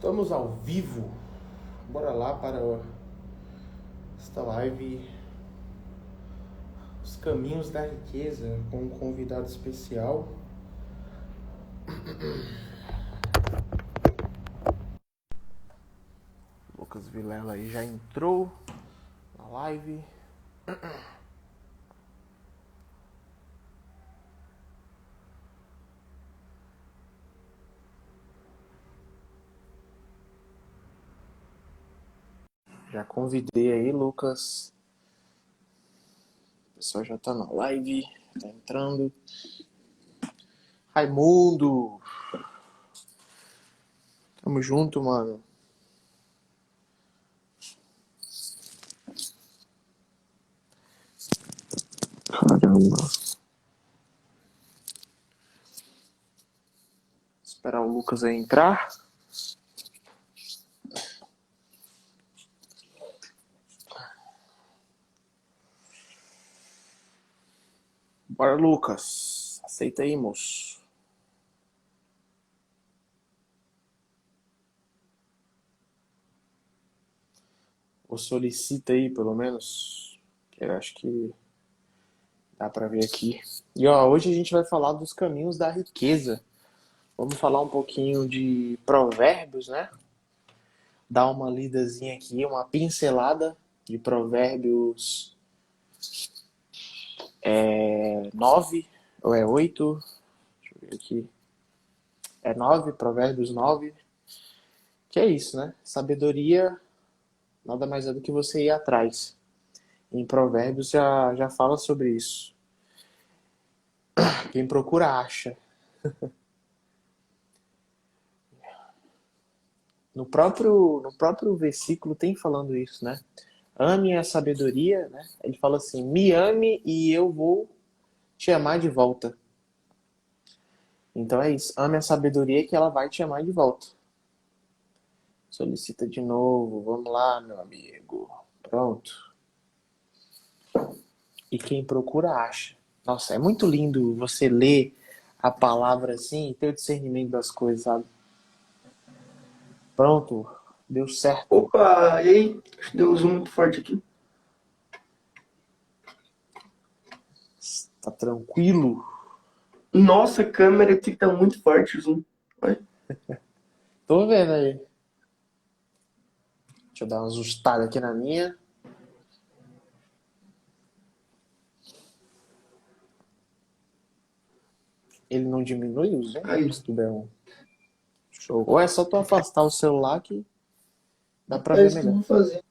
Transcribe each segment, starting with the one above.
Estamos ao vivo. Bora lá para esta live Os Caminhos da Riqueza com um convidado especial. Lucas Vilela aí já entrou na live. Já convidei aí, Lucas. O pessoal já tá na live, tá entrando. Raimundo! Tamo junto, mano. Caramba. Esperar o Lucas aí entrar. Bora, Lucas. Aceita aí, moço. Ou solicita aí, pelo menos. Que eu acho que dá pra ver aqui. E ó, hoje a gente vai falar dos caminhos da riqueza. Vamos falar um pouquinho de provérbios, né? Dar uma lidazinha aqui, uma pincelada de provérbios 9, ou é 8? Deixa eu ver aqui. É 9, provérbios 9. Que é isso, né? Sabedoria nada mais é do que você ir atrás. Em provérbios já fala sobre isso. Quem procura acha. No próprio versículo tem falando isso, né? Ame a sabedoria, né? Ele fala assim, me ame e eu vou te amar de volta. Então é isso, ame a sabedoria que ela vai te amar de volta. Solicita de novo, vamos lá, meu amigo. Pronto. E quem procura acha. Nossa, é muito lindo você ler a palavra assim e ter o discernimento das coisas, sabe? Pronto, deu certo. Opa, e aí? Acho que deu um zoom muito forte aqui. Tá tranquilo? Nossa, a câmera aqui tá muito forte o zoom. Olha. Tô vendo aí. Deixa eu dar uma ajustada aqui na minha. Ele não diminui o zoom? Aí, Se tu der um show. Ou é só tu afastar o celular que dá pra é ver isso que eu melhor. vou fazer.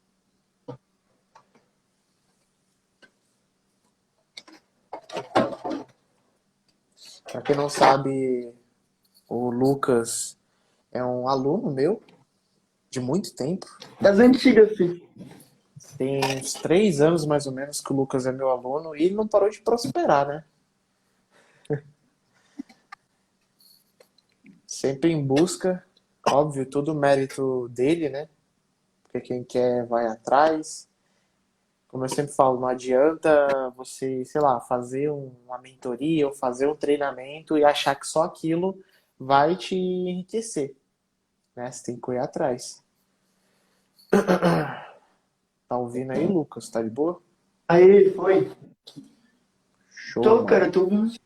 Pra quem não sabe, o Lucas é um aluno meu de muito tempo. Das antigas, filho. Tem uns 3 anos mais ou menos que o Lucas é meu aluno e ele não parou de prosperar, né? Sempre em busca, óbvio, todo o mérito dele, né? Porque quem quer vai atrás. Como eu sempre falo, não adianta você, sei lá, fazer uma mentoria ou fazer um treinamento e achar que só aquilo vai te enriquecer, né? Você tem que correr atrás. Tá ouvindo aí, Lucas? Tá de boa? Aí, foi. Show, Tô, mano. cara, tô ouvindo.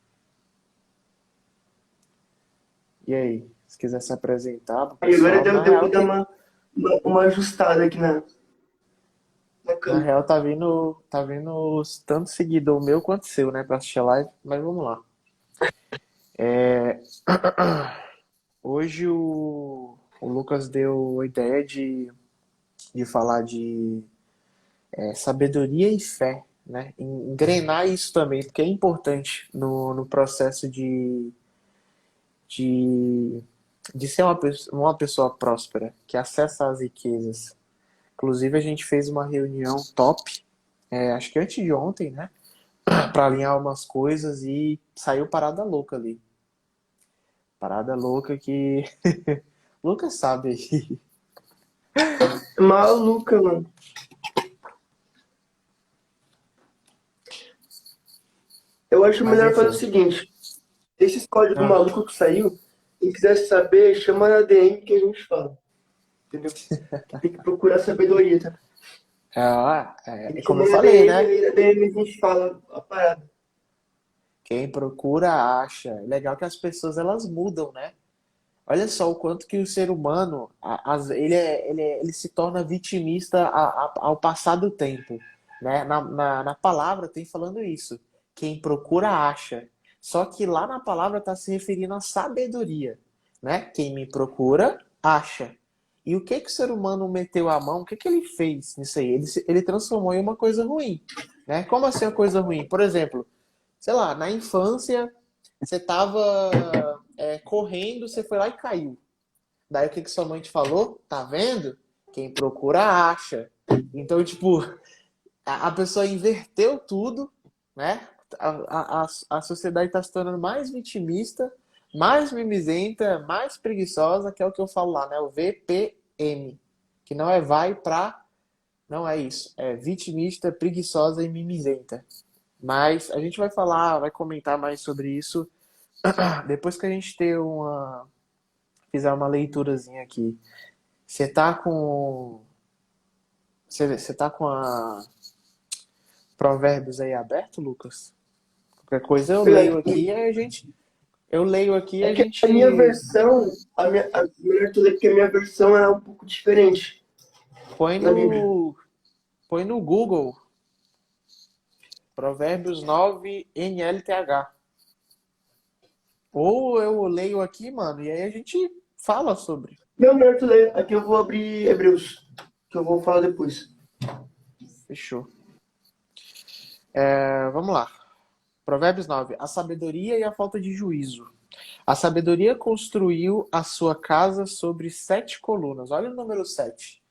E aí, se quiser se apresentar pro Aí, agora pessoal, deu pra dar uma ajustada aqui na na câmera. real tá vindo tanto seguidor meu quanto seu, né, pra assistir a live, mas vamos lá. Hoje o Lucas deu a ideia de falar de sabedoria e fé, né? Engrenar isso também, porque é importante no processo de, de ser uma pessoa próspera, que acessa as riquezas. Inclusive, a gente fez uma reunião top, acho que antes de ontem, né? Para alinhar umas coisas e saiu parada louca ali. Parada louca que Lucas sabe aí. Maluca, mano. Eu acho Mas melhor fazer o enfim. seguinte. Esses códigos Ah, malucos que saiu, quem quiser saber, chama na DM que a gente fala. entendeu? Tem que procurar sabedoria, tá? A É gente como eu manda falei, DM, né? aí na DM a gente fala a parada. Quem procura acha. É legal que as pessoas elas mudam, né? Olha só o quanto que o ser humano ele se torna vitimista ao passar do tempo, né? Na palavra tem falando isso. Quem procura acha. Só que lá na palavra está se referindo à sabedoria, né? Quem me procura acha. E o que que o ser humano meteu a mão? O que que ele fez nisso aí? Ele transformou em uma coisa ruim, né? Como assim uma coisa ruim? Por exemplo, sei lá, na infância você estava correndo, você foi lá e caiu. Daí o que que sua mãe te falou? Tá vendo? Quem procura acha. Então, tipo, a pessoa inverteu tudo, né? A sociedade está se tornando mais vitimista, mais mimizenta, mais preguiçosa, que é o que eu falo lá, né? O VPM. Que não é vai pra. Não é isso. É vitimista, preguiçosa e mimizenta. Mas a gente vai falar, vai comentar mais sobre isso depois que a gente fizer uma leiturazinha aqui. Você tá com. Você tá com a Provérbios aí aberto, Lucas? Qualquer coisa eu leio aqui, aí a gente. Eu leio aqui e É a que a minha gente versão, a melhor tudo é porque a minha versão é um pouco diferente põe na Bíblia. no. Põe no Google. Provérbios 9 NLTH. Ou eu leio aqui, mano, e aí a gente fala sobre. Meu melhor tudo é aqui eu vou abrir Hebreus, que eu vou falar depois. Fechou. Vamos lá. Provérbios 9. A sabedoria e a falta de juízo. A sabedoria construiu a sua casa sobre 7 colunas. Olha o número 7.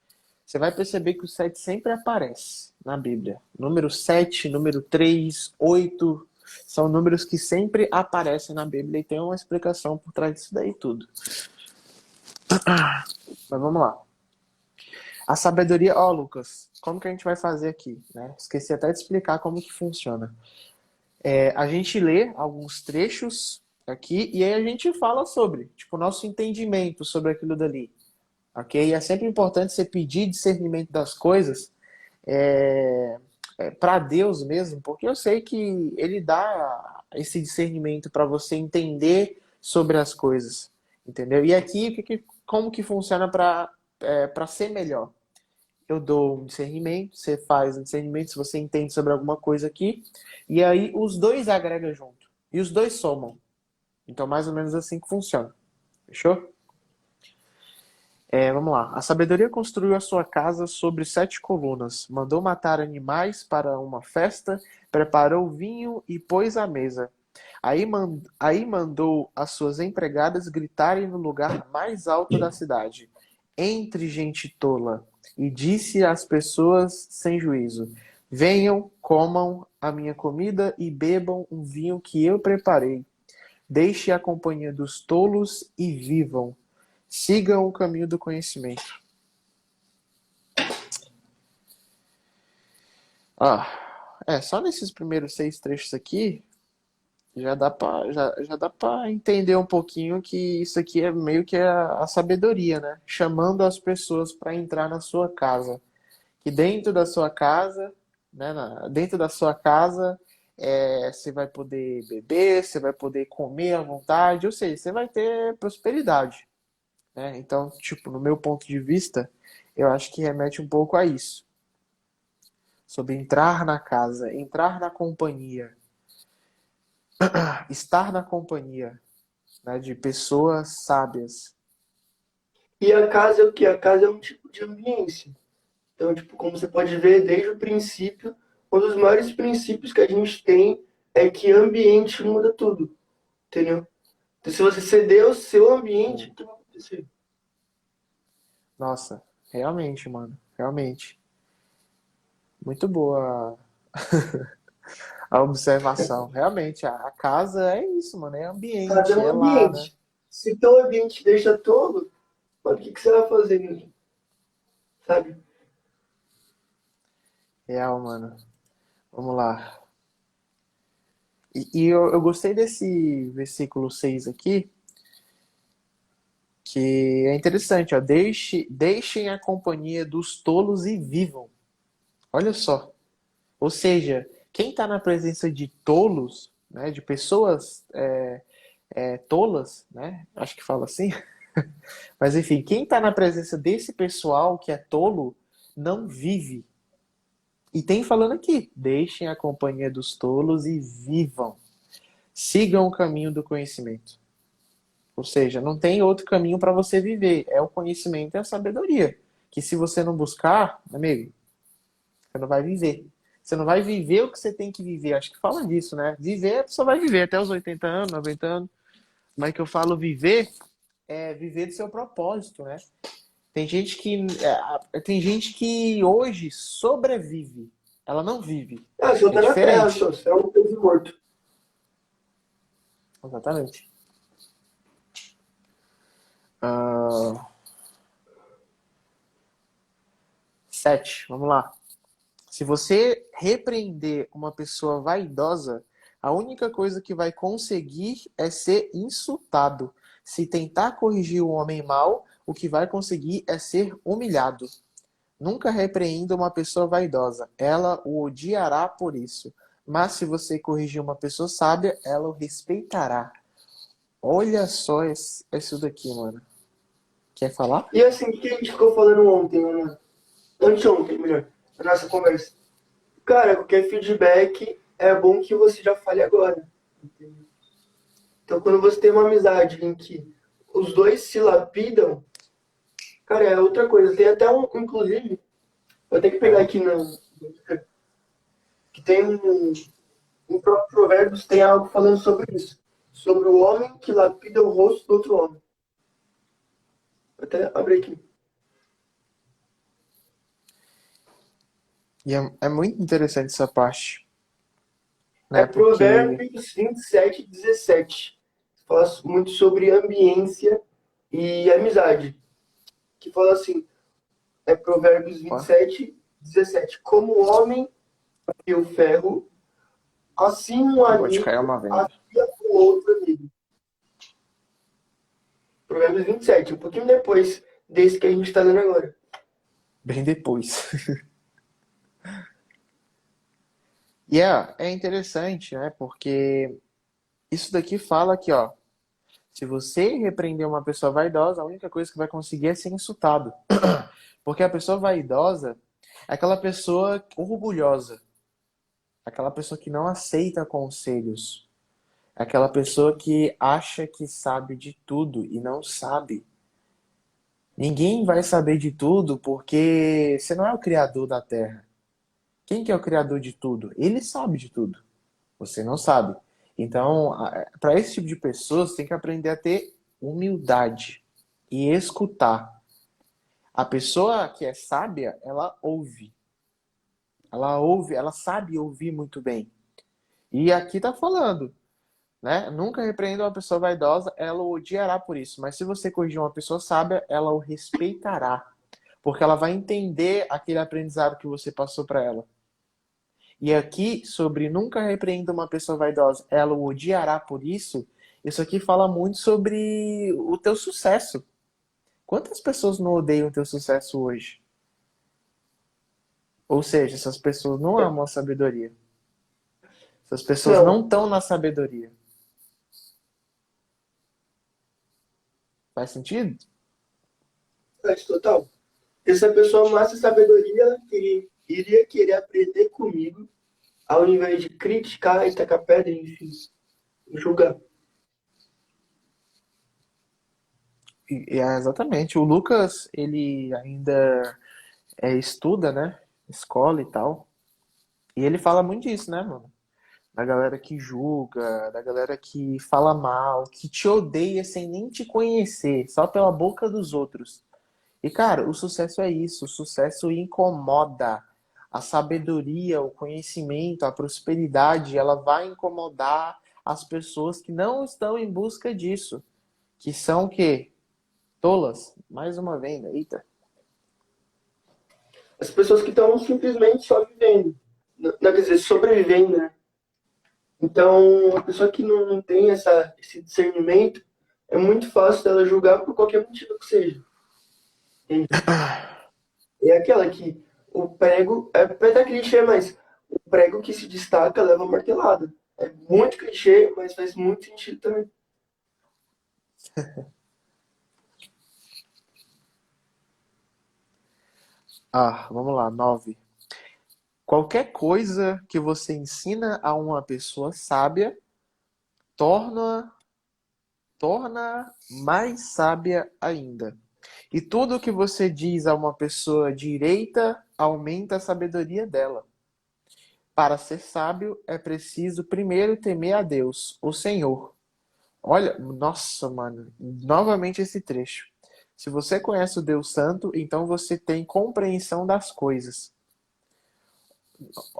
Você vai perceber que o 7 sempre aparece na Bíblia. Número 7, número 3, 8 são números que sempre aparecem na Bíblia e tem uma explicação por trás disso daí tudo. Mas vamos lá. A sabedoria... Ó, Lucas, como que a gente vai fazer aqui, né? Esqueci até de explicar como que funciona. A gente lê alguns trechos aqui e aí a gente fala sobre, tipo, o nosso entendimento sobre aquilo dali. Ok? E é sempre importante você pedir discernimento das coisas para Deus mesmo, porque eu sei que Ele dá esse discernimento para você entender sobre as coisas, entendeu? E aqui, como que funciona para ser melhor? Eu dou um discernimento, você faz um discernimento se você entende sobre alguma coisa aqui, e aí os dois agregam junto, e os dois somam. Então, mais ou menos assim que funciona. Fechou? Vamos lá. A sabedoria construiu a sua casa sobre 7 colunas, mandou matar animais para uma festa, preparou vinho e pôs à mesa. Aí mandou as suas empregadas gritarem no lugar mais alto da cidade, entre gente tola, e disse às pessoas sem juízo: Venham, comam a minha comida e bebam o vinho que eu preparei. Deixe a companhia dos tolos e vivam. Sigam o caminho do conhecimento. Só nesses primeiros 6 trechos aqui, já dá para entender um pouquinho que isso aqui é meio que a sabedoria, né? Chamando as pessoas para entrar na sua casa. Que dentro da sua casa, né, dentro da sua casa, você vai poder beber, você vai poder comer à vontade, ou seja, você vai ter prosperidade, né? Então, tipo, no meu ponto de vista, eu acho que remete um pouco a isso. Sobre entrar na casa, entrar na companhia, estar na companhia, né, de pessoas sábias. E a casa é o quê? A casa é um tipo de ambiência. Então, tipo, como você pode ver desde o princípio, um dos maiores princípios que a gente tem é que ambiente muda tudo, entendeu? Então, se você ceder o seu ambiente, o que vai acontecer? Nossa, realmente, mano, realmente. Muito boa a observação. Realmente, a casa é isso, mano, é Casa é ambiente, um é lá, né? ambiente. Se teu ambiente te deixa tolo, mano, o que você vai fazer mesmo? Sabe? Real, mano. Vamos lá. E eu gostei desse versículo 6 aqui, que é interessante, ó. Deixem a companhia dos tolos e vivam. Olha só. Ou seja, quem está na presença de tolos, né, de pessoas tolas, né? Acho que fala assim. Mas enfim, quem está na presença desse pessoal que é tolo, não vive. E tem falando aqui, deixem a companhia dos tolos e vivam. Sigam o caminho do conhecimento. Ou seja, não tem outro caminho para você viver. É o conhecimento e a sabedoria. Que se você não buscar, amigo, você não vai viver. Você não vai viver o que você tem que viver. Acho que fala disso, né? Viver, a pessoa vai viver até os 80 anos, 90 anos. Mas que eu falo viver, é viver do seu propósito, né? Tem gente que hoje sobrevive. Ela não vive. Ah, só É tá na terra, diferente. só. Você é um peso morto. Exatamente. Ah, 7, vamos lá. Se você repreender uma pessoa vaidosa, a única coisa que vai conseguir é ser insultado. Se tentar corrigir o homem mau, o que vai conseguir é ser humilhado. Nunca repreenda uma pessoa vaidosa, ela o odiará por isso. Mas se você corrigir uma pessoa sábia, ela o respeitará. Olha só isso daqui, mano. Quer falar? E assim, o que a gente ficou falando ontem, né? Anteontem, melhor, na nossa conversa. Cara, qualquer feedback é bom que você já fale agora. Entendeu? Então, quando você tem uma amizade em que os dois se lapidam, cara, é outra coisa. Tem até um, inclusive, vou ter que pegar Ah, aqui no. Que tem um próprio Provérbios tem algo falando sobre isso. Sobre o homem que lapida o rosto do outro homem. Vou até abrir aqui. e é muito interessante essa parte, É né? Porque Provérbios 27, 17. Fala muito sobre ambiência e amizade. Que fala assim, é Provérbios ó, 27, 17. Como o homem afia o ferro, assim um acabou de amigo cair uma venda. afia o outro amigo. Provérbios 27, um pouquinho depois desse que a gente está lendo agora. Bem depois. E é interessante, né? Porque isso daqui fala que, ó, se você repreender uma pessoa vaidosa, a única coisa que vai conseguir é ser insultado. Porque a pessoa vaidosa é aquela pessoa orgulhosa, aquela pessoa que não aceita conselhos, é aquela pessoa que acha que sabe de tudo e não sabe. Ninguém vai saber de tudo porque você não é o criador da Terra. Quem que é o criador de tudo? Ele sabe de tudo. Você não sabe. Então, para esse tipo de pessoas, você tem que aprender a ter humildade e escutar. A pessoa que é sábia, ela ouve. Ela ouve, ela sabe ouvir muito bem. E aqui tá falando, né? Nunca repreenda uma pessoa vaidosa, ela o odiará por isso. Mas se você corrigir uma pessoa sábia, ela o respeitará. Porque ela vai entender aquele aprendizado que você passou para ela. E aqui, sobre nunca repreenda uma pessoa vaidosa, ela o odiará por isso. Isso aqui fala muito sobre o teu sucesso. Quantas pessoas não odeiam o teu sucesso hoje? Ou seja, essas pessoas não amam a sabedoria. Essas pessoas não Não, estão na sabedoria. Faz sentido? faz total. Essa pessoa massa sabedoria, ela iria querer aprender comigo, ao invés de criticar e tacar pedra, enfim, julgar. Exatamente. O Lucas, ele ainda estuda, né? Escola e tal. E ele fala muito disso, né, mano? Da galera que julga, da galera que fala mal, que te odeia sem nem te conhecer, só pela boca dos outros. E, cara, o sucesso é isso. O sucesso incomoda. A sabedoria, o conhecimento, a prosperidade, ela vai incomodar as pessoas que não estão em busca disso. Que são o quê? Tolas. Mais uma venda. Eita. As pessoas que estão simplesmente só vivendo, não, quer dizer, sobrevivendo, né? Então, a pessoa que não tem esse discernimento, é muito fácil dela julgar por qualquer motivo que seja. Entende? É aquela que o prego, é até clichê, mas o prego que se destaca leva martelada. É muito clichê, mas faz muito sentido também. Vamos lá, 9. Qualquer coisa que você ensina a uma pessoa sábia torna torna mais sábia ainda. E tudo o que você diz a uma pessoa direita aumenta a sabedoria dela. Para ser sábio, é preciso primeiro temer a Deus, o Senhor. Olha, nossa, mano, novamente esse trecho. Se você conhece o Deus Santo, então você tem compreensão das coisas.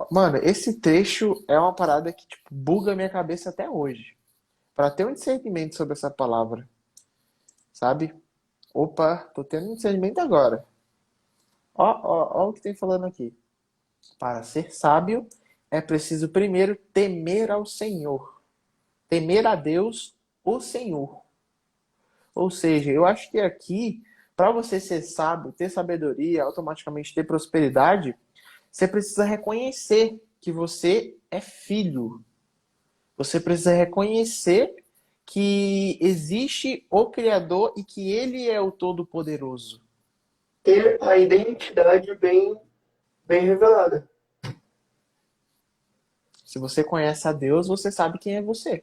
Mano, esse trecho é uma parada que tipo, buga minha cabeça até hoje. Para ter um discernimento sobre essa palavra, sabe? Opa, tô tendo um discernimento agora. Ó o que tem falando aqui. Para ser sábio, é preciso primeiro temer ao Senhor. Temer a Deus, o Senhor. Ou seja, eu acho que aqui, para você ser sábio, ter sabedoria, automaticamente ter prosperidade, você precisa reconhecer que você é filho. Você precisa reconhecer que existe o Criador e que Ele é o Todo-Poderoso. Ter a identidade bem revelada. Se você conhece a Deus, você sabe quem é você.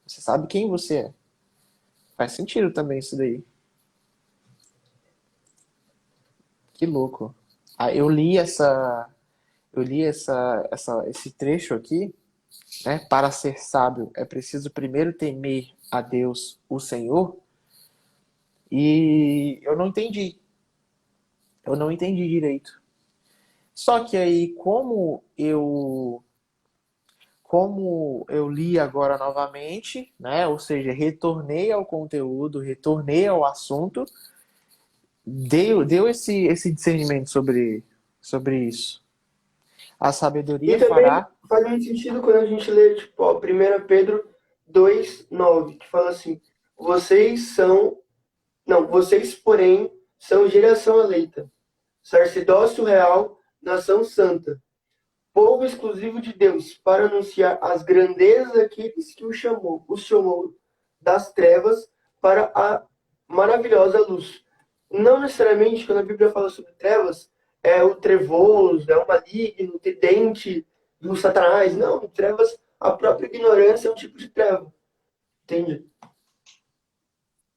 Você sabe quem você é. Faz sentido também isso daí. Que louco. Eu li esse trecho aqui, né? Para ser sábio é preciso primeiro temer a Deus, o Senhor. E eu não entendi. Eu não entendi direito. Só que aí, como eu li agora novamente, né? Ou seja, retornei ao conteúdo, retornei ao assunto, deu esse discernimento sobre isso. A E sabedoria também fará. faz muito sentido quando a gente lê, tipo, ó, 1 Pedro 2:9 que fala assim: vocês são, não, vocês, porém, são geração eleita, sacerdócio real, nação santa, povo exclusivo de Deus, para anunciar as grandezas daqueles que os chamou das trevas para a maravilhosa luz. Não necessariamente, quando a Bíblia fala sobre trevas, é o trevoso, é o maligno, o tridente do Satanás. Não, trevas, a própria ignorância é um tipo de treva. Entende?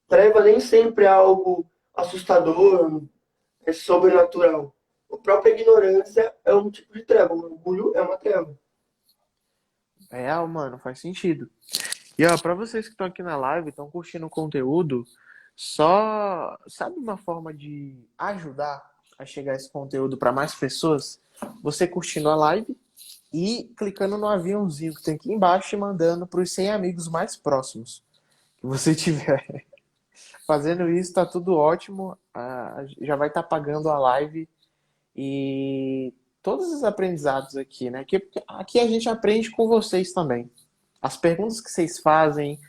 Treva nem sempre é algo assustador, é sobrenatural. A própria ignorância é um tipo de treva. O orgulho é uma treva. É, mano, faz sentido. E ó, pra vocês que estão aqui na live, estão curtindo o conteúdo, só sabe uma forma de ajudar a chegar esse conteúdo para mais pessoas? Você curtindo a live e clicando no aviãozinho que tem aqui embaixo e mandando para os 100 amigos mais próximos que você tiver. Fazendo isso, tá tudo ótimo. Já vai estar pagando a live e todos os aprendizados aqui, né? Aqui a gente aprende com vocês também. As perguntas que vocês fazem,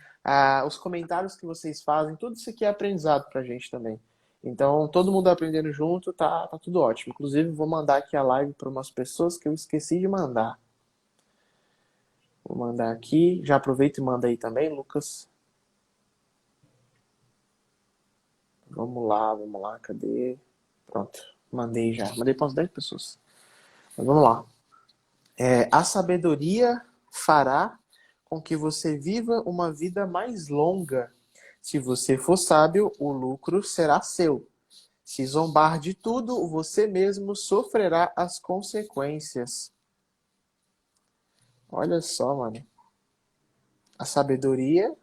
os comentários que vocês fazem, tudo isso aqui é aprendizado pra gente também. Então, todo mundo aprendendo junto, tá tudo ótimo. Inclusive, vou mandar aqui a live para umas pessoas que eu esqueci de mandar. Vou mandar aqui. Já aproveita e manda aí também, Lucas. Vamos lá, cadê? Pronto, mandei já. Mandei para umas 10 pessoas. Mas vamos lá. A sabedoria fará com que você viva uma vida mais longa. Se você for sábio, o lucro será seu. Se zombar de tudo, você mesmo sofrerá as consequências. Olha só, mano. A sabedoria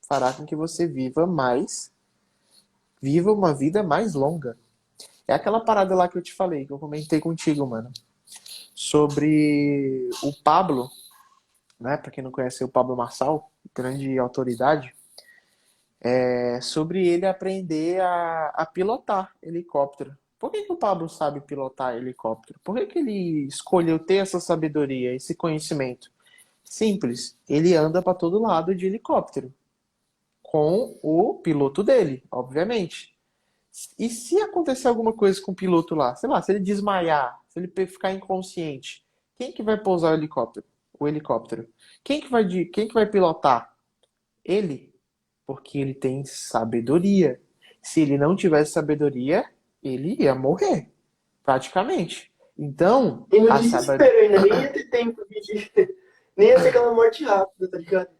fará com que você viva uma vida mais longa. É aquela parada lá que eu te falei, que eu comentei contigo, mano. Sobre o Pablo, né? Para quem não conhece o Pablo Marçal, grande autoridade, sobre ele aprender a pilotar helicóptero. Por que o Pablo sabe pilotar helicóptero? Por que ele escolheu ter essa sabedoria, esse conhecimento? Simples, ele anda para todo lado de helicóptero. com o piloto dele, obviamente. E se acontecer alguma coisa com o piloto lá, sei lá, se ele desmaiar, se ele ficar inconsciente, quem que vai pousar o helicóptero? O helicóptero. Quem que vai pilotar? Ele, porque ele tem sabedoria. Se ele não tivesse sabedoria, ele ia morrer, praticamente. Então, E no a sabedoria. desespero ainda, nem ia ter tempo nem ia ser aquela morte rápida, tá ligado?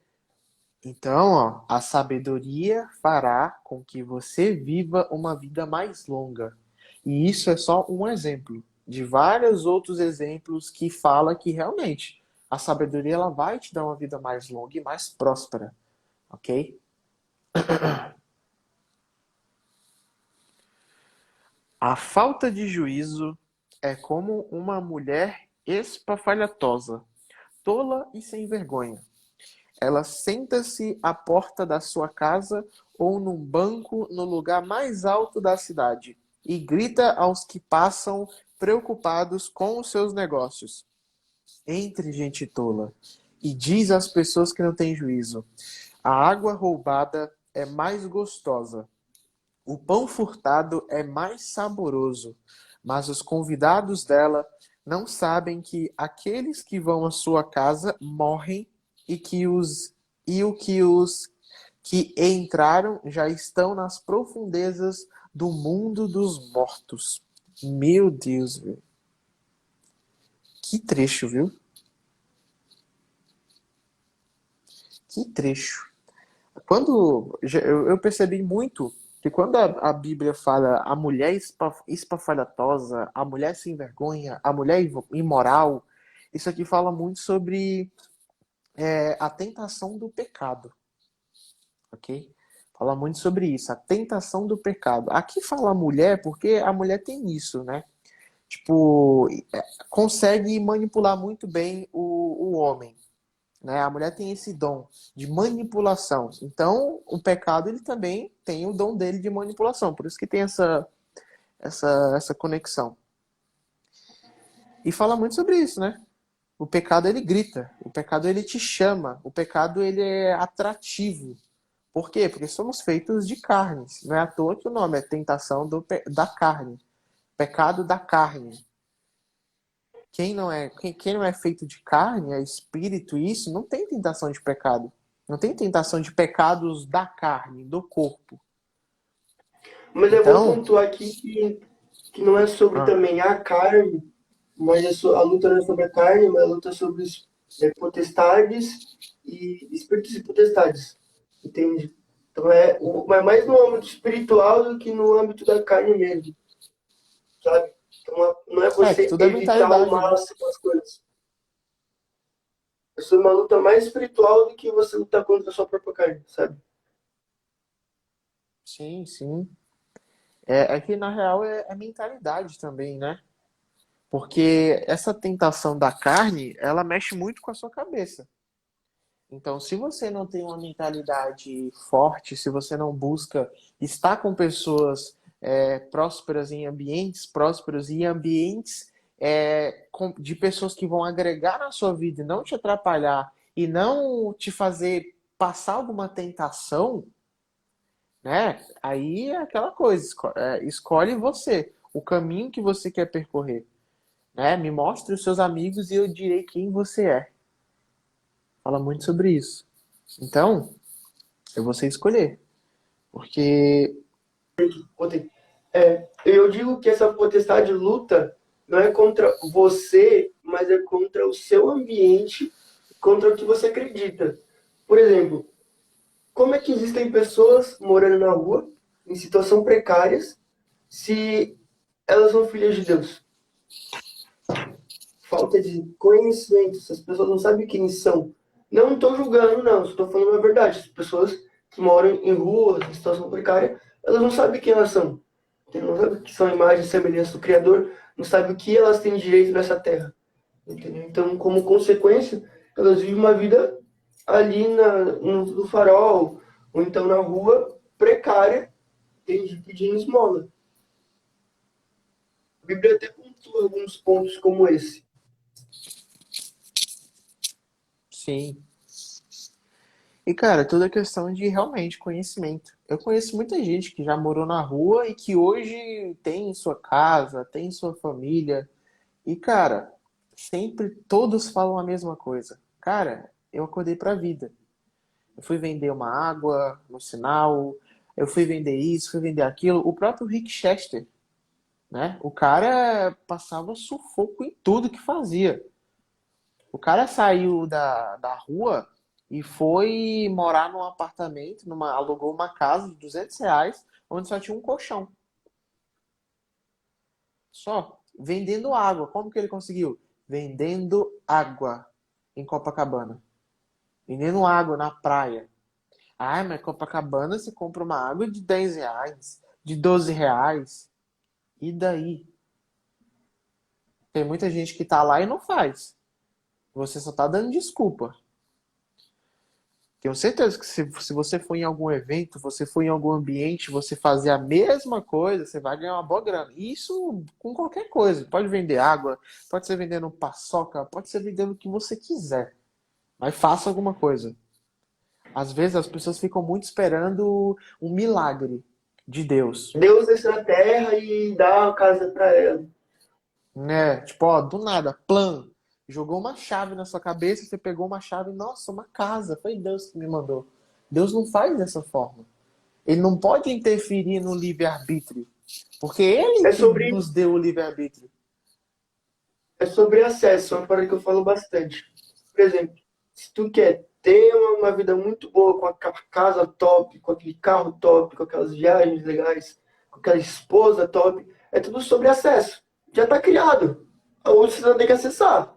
Então, ó, a sabedoria fará com que você viva uma vida mais longa. E isso é só um exemplo de vários outros exemplos que fala que realmente a sabedoria ela vai te dar uma vida mais longa e mais próspera, ok? A falta de juízo é como uma mulher espafalhatosa, tola e sem vergonha. Ela senta-se à porta da sua casa ou num banco no lugar mais alto da cidade e grita aos que passam preocupados com os seus negócios. Entre, gente tola, e diz às pessoas que não têm juízo: a água roubada é mais gostosa, o pão furtado é mais saboroso, mas os convidados dela não sabem que aqueles que vão à sua casa morrem e que os que entraram já estão nas profundezas do mundo dos mortos. Meu Deus, velho. Que trecho, viu? Que trecho. Eu percebi muito que quando a Bíblia fala a mulher espafalhatosa, a mulher sem vergonha, a mulher imoral, isso aqui fala muito sobre a tentação do pecado, ok? Fala muito sobre isso, a tentação do pecado. Aqui fala mulher porque a mulher tem isso, né? Tipo, consegue manipular muito bem o homem, né? A mulher tem esse dom de manipulação. Então, o pecado ele também tem o dom dele de manipulação. Por isso que tem essa conexão. E fala muito sobre isso, né? O pecado ele grita, o pecado ele te chama, o pecado ele é atrativo. Por quê? Porque somos feitos de carnes. Não é à toa que o nome é tentação da carne, pecado da carne. Quem não é feito de carne, é espírito, isso não tem tentação de pecado. Não tem tentação de pecados da carne, do corpo. Mas é bom Então, pontuar aqui que não é sobre ah, também a carne, mas a luta não é sobre a carne, mas a luta é sobre os potestades e espíritos e potestades. Entende? Então é mais no âmbito espiritual do que no âmbito da carne mesmo, sabe? Então não é que você tudo é evitar o mentalidade, né? máximo as coisas. É sobre uma luta mais espiritual do que você lutar contra a sua própria carne, sabe? Sim, sim. É que na real é mentalidade também, né? Porque essa tentação da carne, ela mexe muito com a sua cabeça. Então, se você não tem uma mentalidade forte, se você não busca estar com pessoas prósperas em ambientes prósperos e ambientes de pessoas que vão agregar na sua vida e não te atrapalhar e não te fazer passar alguma tentação, né? Aí é aquela coisa, escolhe você, o caminho que você quer percorrer, né? Me mostre os seus amigos e eu direi quem você é. Fala muito sobre isso. Então, é você escolher. Porque. Eu digo que essa potestade luta não é contra você, mas é contra o seu ambiente, contra o que você acredita. Por exemplo, como é que existem pessoas morando na rua, em situação precárias, se elas são filhas de Deus? Falta de conhecimento, se as pessoas não sabem quem são. Não estou julgando, não, estou falando a verdade. As pessoas que moram em rua, em situação precária, elas não sabem quem elas são. Não sabem que são imagens e semelhanças do Criador, não sabem o que elas têm direito nessa terra. Entendeu? Então, como consequência, elas vivem uma vida ali no farol, ou então na rua, precária, pedindo esmola. A Bíblia até pontua alguns pontos como esse. Sim. E, cara, toda questão de realmente conhecimento. Eu conheço muita gente que já morou na rua e que hoje tem sua casa, tem sua família. E, cara, sempre todos falam a mesma coisa. Cara, eu acordei pra vida. Eu fui vender uma água no sinal, eu fui vender isso, fui vender aquilo. O próprio Rick Chester, né? O cara passava sufoco em tudo que fazia. O cara saiu da rua e foi morar num apartamento, alugou uma casa de R$ 200, onde só tinha um colchão. Só. Vendendo água. Como que ele conseguiu? Vendendo água em Copacabana. Vendendo água na praia. Ah, mas Copacabana você compra uma água de R$ 10, de R$ 12. E daí? Tem muita gente que tá lá e não faz. Você só tá dando desculpa. Tenho certeza que se você for em algum evento, você for em algum ambiente, você fazer a mesma coisa, você vai ganhar uma boa grana. E isso com qualquer coisa. Pode vender água, pode ser vendendo paçoca, pode ser vendendo o que você quiser. Mas faça alguma coisa. Às vezes as pessoas ficam muito esperando um milagre de Deus. Deus desce na terra e dá a casa para ela. Né? Tipo, ó, do nada, plan. Jogou uma chave na sua cabeça, você pegou uma chave, nossa, uma casa. Foi Deus que me mandou. Deus não faz dessa forma. Ele não pode interferir no livre-arbítrio, porque ele É que sobre, nos deu o livre-arbítrio. é sobre acesso, é uma parada que eu falo bastante. Por exemplo, se tu quer ter uma vida muito boa, com a casa top, com aquele carro top, com aquelas viagens legais, com aquela esposa top, é tudo sobre acesso. Já está criado. Ou você não tem que acessar.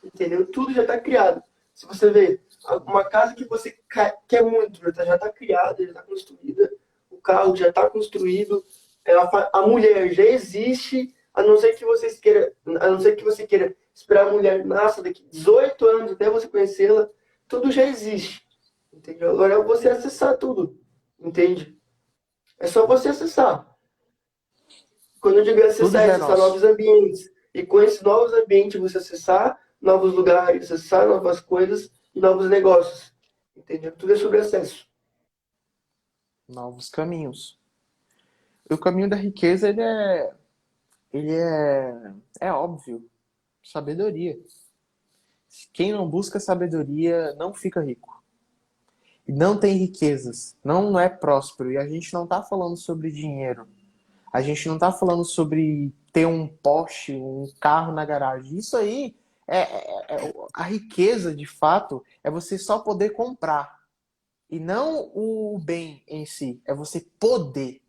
Entendeu? Tudo já está criado. Se você vê uma casa que você quer muito, já está criada, já está construída, o carro já está construído, a mulher já existe, a não ser que você queira esperar a mulher nasça daqui 18 anos até você conhecê-la, tudo já existe. Entendeu? Agora é você acessar tudo. Entende? É só você acessar. Quando eu digo Tudo acessar, é já é acessar nosso. novos ambientes. E com esses novos ambientes, você acessar novos lugares, acessar novas coisas e novos negócios. Entendeu? Tudo é sobre acesso. Novos caminhos. E o caminho da riqueza, ele é óbvio. Sabedoria. Quem não busca sabedoria não fica rico. E não tem riquezas. Não é próspero. E a gente não está falando sobre dinheiro. A gente não está falando sobre ter um Porsche, um carro na garagem. Isso aí a riqueza, de fato, é você só poder comprar. E não o bem em si. É você poder.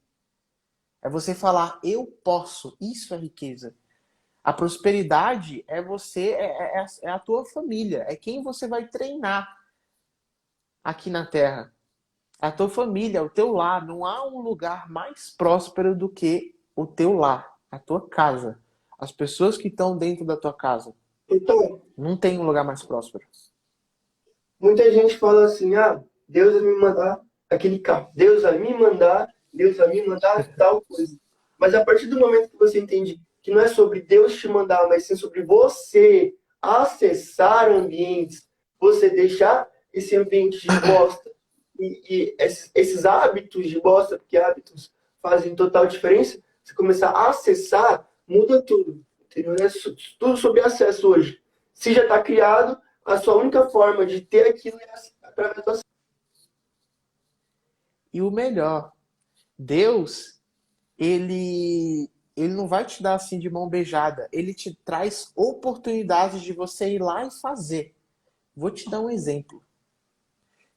É você falar, eu posso. Isso é riqueza. A prosperidade é você, é a tua família. É quem você vai treinar aqui na Terra. A tua família, o teu lar. Não há um lugar mais próspero do que o teu lar, a tua casa. As pessoas que estão dentro da tua casa. Então, Não tem um lugar mais próspero. muita gente fala assim, Deus vai me mandar aquele carro. Deus vai me mandar tal coisa. Mas a partir do momento que você entende que não é sobre Deus te mandar, mas sim sobre você acessar ambientes, você deixar esse ambiente de bosta e esses hábitos de bosta, porque hábitos fazem total diferença, você começar a acessar, muda tudo. Entendeu? É tudo sobre acesso hoje. Se já está criado, a sua única forma de ter aquilo é através do acesso. E o melhor, Deus, ele não vai te dar assim de mão beijada. Ele te traz oportunidades de você ir lá e fazer. Vou te dar um exemplo.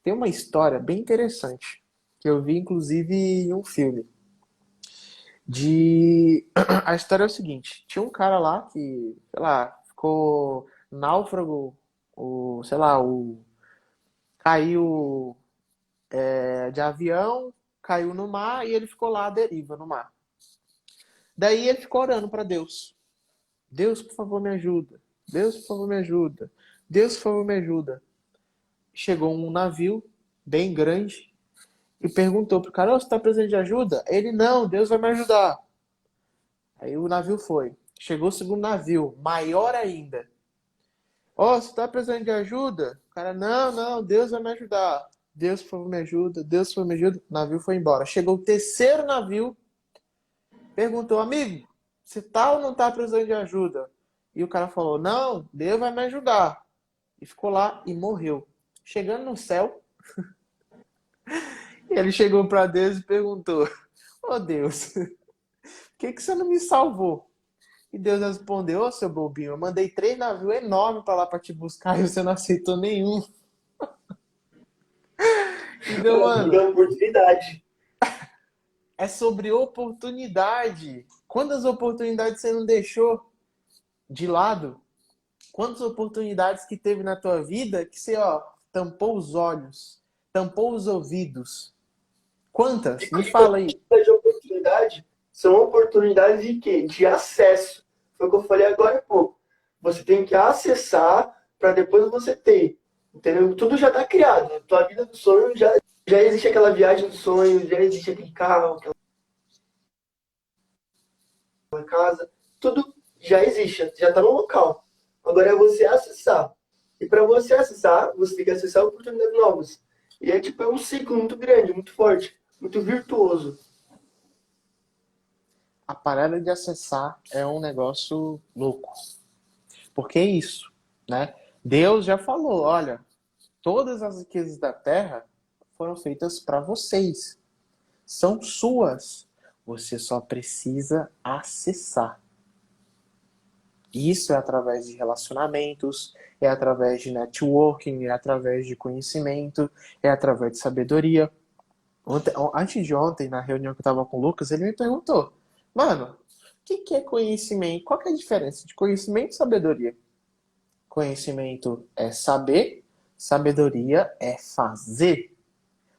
Tem uma história bem interessante que eu vi inclusive em um filme. A história é o seguinte: tinha um cara lá que, sei lá, ficou náufrago, sei lá, caiu de avião, caiu no mar e ele ficou lá à deriva no mar. Daí ele ficou orando para Deus. Deus, por favor, me ajuda. Deus, por favor, me ajuda. Deus, por favor, me ajuda. Chegou um navio bem grande e perguntou pro cara: "Ô, você tá precisando de ajuda?" Ele: "Não, Deus vai me ajudar." Aí o navio foi. Chegou o segundo navio, maior ainda. "Ó, você tá precisando de ajuda?" O cara: "Não, não, Deus vai me ajudar." Deus, por favor, me ajuda. Deus, por favor, me ajuda. O navio foi embora. Chegou o terceiro navio, perguntou, amigo, você tá ou não tá precisando de ajuda? E o cara falou, não, Deus vai me ajudar. E ficou lá e morreu. Chegando no céu, ele chegou para Deus e perguntou, oh Deus, por que você não me salvou? E Deus respondeu, ô seu bobinho, eu mandei 3 navios enormes para lá para te buscar e você não aceitou nenhum. Então, A vida é mano, uma oportunidade. é sobre oportunidade. Quantas oportunidades você não deixou de lado? Quantas oportunidades que teve na tua vida que você, ó, tampou os olhos, tampou os ouvidos? E Quantas? Me quando fala aí. fala de oportunidade, são oportunidades de quê? De acesso. Foi o que eu falei agora há pouco. Você tem que acessar para depois você ter. Entendeu? Tudo já está criado. A tua vida do sonho já existe aquela viagem dos sonhos, já existe aquele carro, aquela casa. Tudo já existe, já está no local. Agora é você acessar. E para você acessar, você tem que acessar oportunidades novas. E é tipo, é um ciclo muito grande, muito forte, muito virtuoso. A parada de acessar é um negócio louco. Porque é isso, né? Deus já falou, olha, todas as riquezas da terra foram feitas para vocês. São suas. Você só precisa acessar. Isso é através de relacionamentos, é através de networking, é através de conhecimento, é através de sabedoria. Antes de ontem, na reunião que eu estava com o Lucas, ele me perguntou, mano, o que é conhecimento? Qual que é a diferença de conhecimento e sabedoria? Conhecimento é saber, sabedoria é fazer.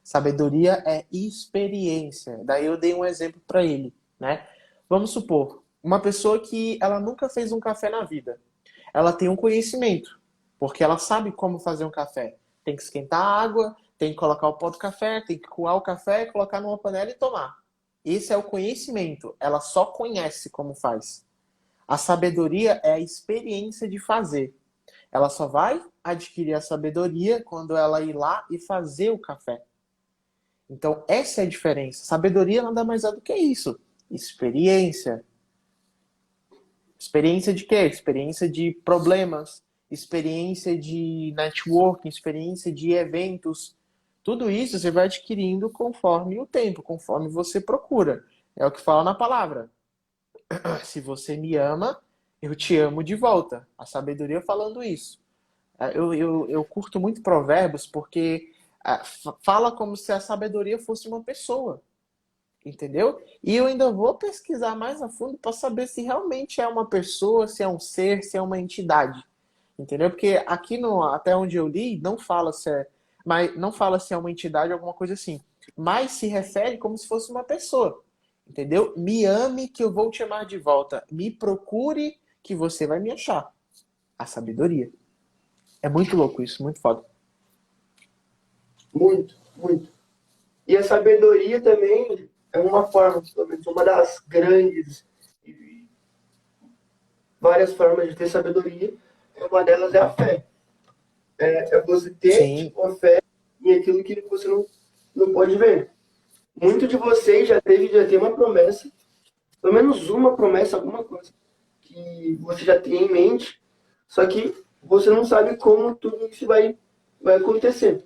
Sabedoria é experiência. Daí eu dei um exemplo para ele, né? Vamos supor, uma pessoa que ela nunca fez um café na vida. Ela tem um conhecimento, porque ela sabe como fazer um café. Tem que esquentar a água, tem que colocar o pó do café, tem que coar o café, colocar numa panela e tomar. Esse é o conhecimento. Ela só conhece como faz. A sabedoria é a experiência de fazer. Ela só vai adquirir a sabedoria quando ela ir lá e fazer o café. Então, essa é a diferença. Sabedoria nada mais é do que isso. Experiência. Experiência de quê? Experiência de problemas, experiência de networking, experiência de eventos. Tudo isso você vai adquirindo conforme o tempo, conforme você procura. É o que fala na palavra. Se você me ama, eu te amo de volta. A sabedoria falando isso. Eu curto muito provérbios porque fala como se a sabedoria fosse uma pessoa. Entendeu? E eu ainda vou pesquisar mais a fundo para saber se realmente é uma pessoa, se é um ser, se é uma entidade. Entendeu? Porque aqui no, até onde eu li, não fala se é, mas não fala se é uma entidade ou alguma coisa assim. Mas se refere como se fosse uma pessoa. Entendeu? Me ame que eu vou te amar de volta. Me procure que você vai me achar. A sabedoria. É muito louco isso, muito foda. Muito, muito. E a sabedoria também é uma forma, pelo menos uma das grandes e várias formas de ter sabedoria. Uma delas é a fé. É você ter Sim, tipo, a fé em aquilo que você não pode ver. Muito de vocês já tem uma promessa, pelo menos uma promessa, alguma coisa, que você já tem em mente, só que você não sabe como tudo isso vai acontecer.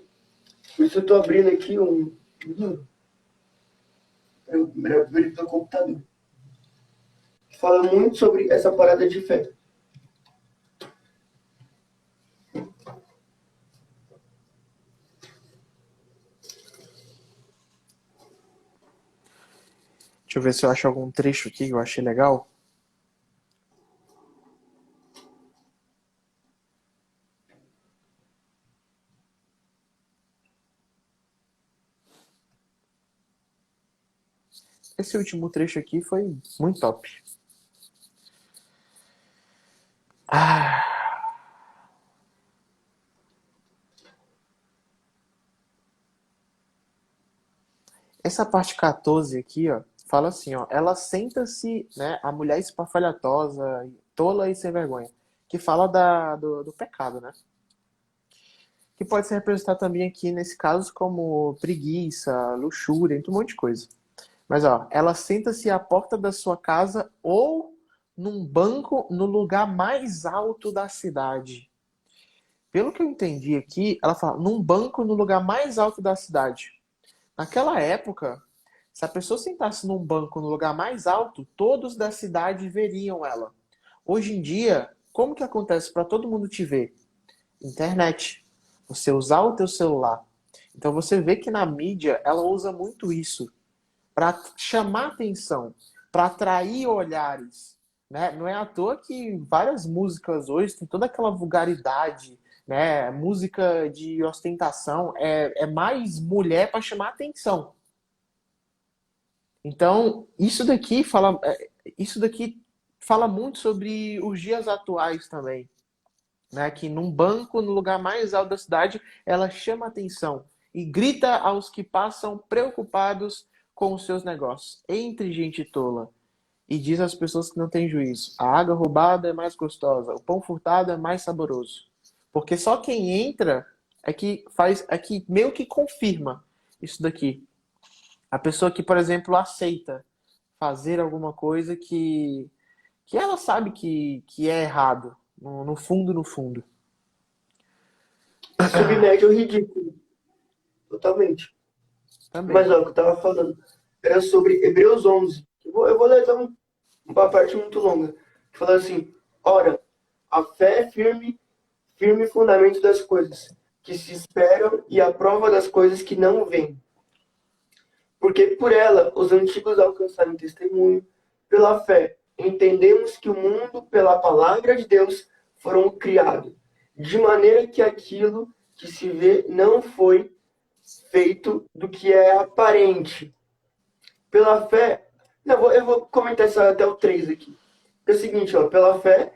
Por isso eu estou abrindo aqui um livro, do computador, que fala muito sobre essa parada de fé. deixa eu ver se eu acho algum trecho aqui que eu achei legal. Esse último trecho aqui foi muito top. Ah, essa parte 14 aqui, ó, fala assim, ó, ela senta-se, né, a mulher espafalhatosa, tola e sem vergonha, que fala do pecado, né? que pode ser representado também aqui nesse caso como preguiça, luxúria, um monte de coisa. Mas ó, ela senta-se à porta da sua casa ou num banco no lugar mais alto da cidade. Pelo que eu entendi aqui, ela fala num banco no lugar mais alto da cidade. Naquela época, se a pessoa sentasse num banco no lugar mais alto, todos da cidade veriam ela. Hoje em dia, como que acontece para todo mundo te ver? Internet. Você usar o teu celular. Então você vê que na mídia ela usa muito isso para chamar atenção, para atrair olhares, né? Não é à toa que várias músicas hoje têm toda aquela vulgaridade, né? Música de ostentação é mais mulher para chamar atenção. Então, isso daqui fala muito sobre os dias atuais também, né? Que num banco, no lugar mais alto da cidade, ela chama atenção e grita aos que passam preocupados com os seus negócios. Entre gente tola. E diz às pessoas que não têm juízo: a água roubada é mais gostosa, o pão furtado é mais saboroso. Porque só quem entra é que meio que confirma isso daqui. A pessoa que, por exemplo, aceita fazer alguma coisa que ela sabe que é errado, no fundo, no fundo. Se submete ao ridículo, totalmente. Mas Também. ó, o que eu tava falando era sobre Hebreus 11. Eu vou ler então uma parte muito longa. Falando assim: ora, a fé é firme fundamento das coisas que se esperam e a prova das coisas que não vêm. Porque por ela os antigos alcançaram testemunho. Pela fé, entendemos que o mundo, pela palavra de Deus, foram criados, de maneira que aquilo que se vê não foi feito do que é aparente. Pela fé. Não, eu vou comentar isso até o 3 aqui. É o seguinte, ó, pela fé,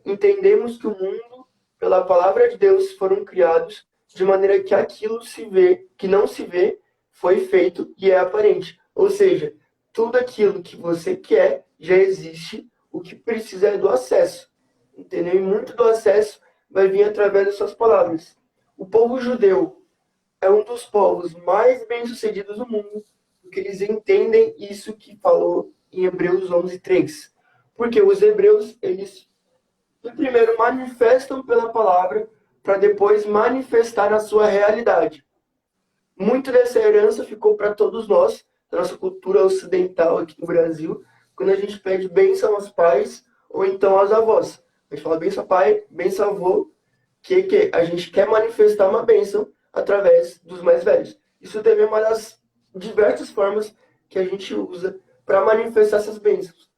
entendemos que o mundo, pela palavra de Deus, foram criados de maneira que aquilo se vê, que não se vê, foi feito e é aparente. Ou seja, tudo aquilo que você quer já existe, o que precisa é do acesso. Entendeu? E muito do acesso vai vir através das suas palavras. O povo judeu é um dos povos mais bem-sucedidos do mundo, porque eles entendem isso que falou em Hebreus 11:3. Porque os hebreus, eles primeiro manifestam pela palavra para depois manifestar a sua realidade. Muito dessa herança ficou para todos nós, da nossa cultura ocidental aqui no Brasil, quando a gente pede bênção aos pais ou então aos avós. A gente fala bênção pai, bênção avô, que a gente quer manifestar uma bênção através dos mais velhos. Isso também é uma das diversas formas que a gente usa para manifestar essas bênçãos.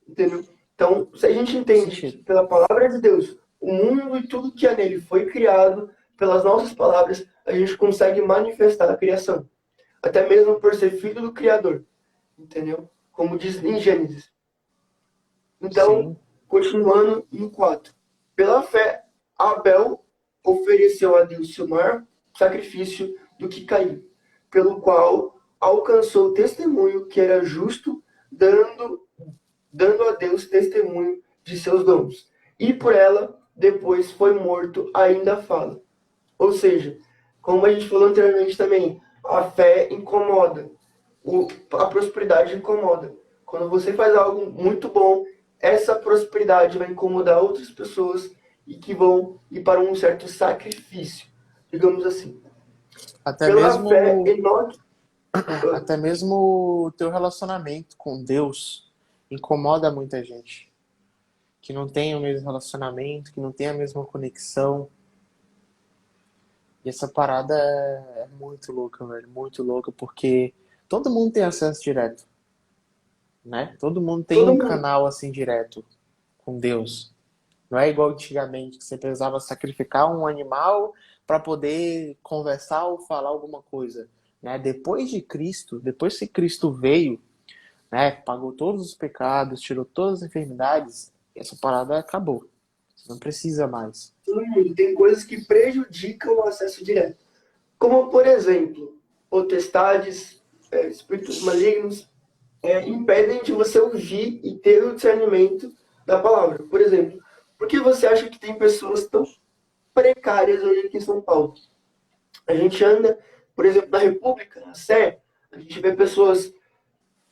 Entendeu? Então, se a gente Faz entende que sentido. pela palavra de Deus, o mundo e tudo que há nele foi criado, pelas nossas palavras, a gente consegue manifestar a criação. Até mesmo por ser filho do Criador. Entendeu? Como diz em Gênesis. Então, Sim. continuando no 4. Pela fé, Abel ofereceu a Deus seu maior sacrifício do que Caim, pelo qual alcançou o testemunho que era justo, dando a Deus testemunho de seus dons. E por ela, depois foi morto, ainda fala. Ou seja, como a gente falou anteriormente também, a fé incomoda, a prosperidade incomoda. Quando você faz algo muito bom, essa prosperidade vai incomodar outras pessoas e que vão ir para um certo sacrifício, digamos assim. Até Pela fé, mesmo, Enoque. até mesmo o teu relacionamento com Deus incomoda muita gente. Que não tem o mesmo relacionamento, que não tem a mesma conexão. E essa parada é muito louca, velho. Muito louca, porque todo mundo tem acesso direto, né? Todo mundo tem Todo um mundo. canal assim direto com Deus. Não é igual antigamente, que você precisava sacrificar um animal para poder conversar ou falar alguma coisa, né? Depois de Cristo, depois que Cristo veio, né, pagou todos os pecados, tirou todas as enfermidades, essa parada acabou. Você não precisa mais. Todo mundo. Tem coisas que prejudicam o acesso direto. Como, por exemplo, potestades, espíritos malignos, impedem de você ouvir e ter o discernimento da palavra. Por exemplo, por que você acha que tem pessoas tão precárias hoje aqui em São Paulo. A gente anda, por exemplo, na República, na Sé, a gente vê pessoas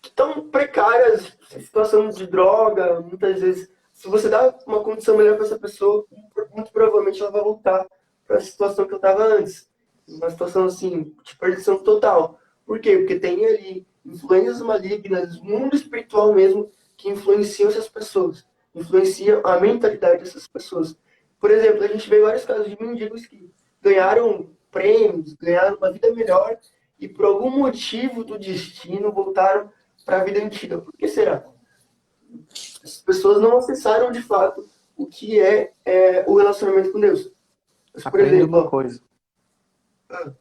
que estão precárias, em situação de droga, muitas vezes. Se você dá uma condição melhor para essa pessoa, muito provavelmente ela vai voltar para a situação que eu estava antes. Uma situação assim, de perdição total. Por quê? Porque tem ali influências malignas, mundo espiritual mesmo, que influenciam essas pessoas. Influenciam a mentalidade dessas pessoas. Por exemplo, a gente vê vários casos de mendigos que ganharam prêmios, ganharam uma vida melhor e por algum motivo do destino voltaram para a vida antiga. Por que será? As pessoas não acessaram de fato o que é o relacionamento com Deus. Mas, por Aprenda exemplo, uma ó, coisa. ah,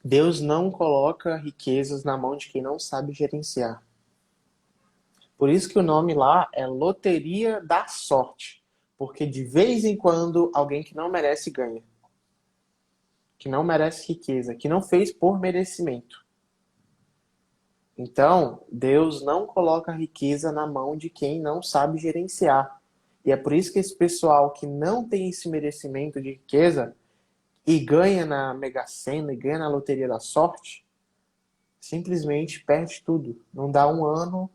Deus não coloca riquezas na mão de quem não sabe gerenciar. Por isso que o nome lá é Loteria da Sorte. Porque de vez em quando alguém que não merece ganha. Que não merece riqueza. Que não fez por merecimento. Então, Deus não coloca riqueza na mão de quem não sabe gerenciar. E é por isso que esse pessoal que não tem esse merecimento de riqueza e ganha na Mega Sena e ganha na Loteria da Sorte, simplesmente perde tudo. Não dá um ano,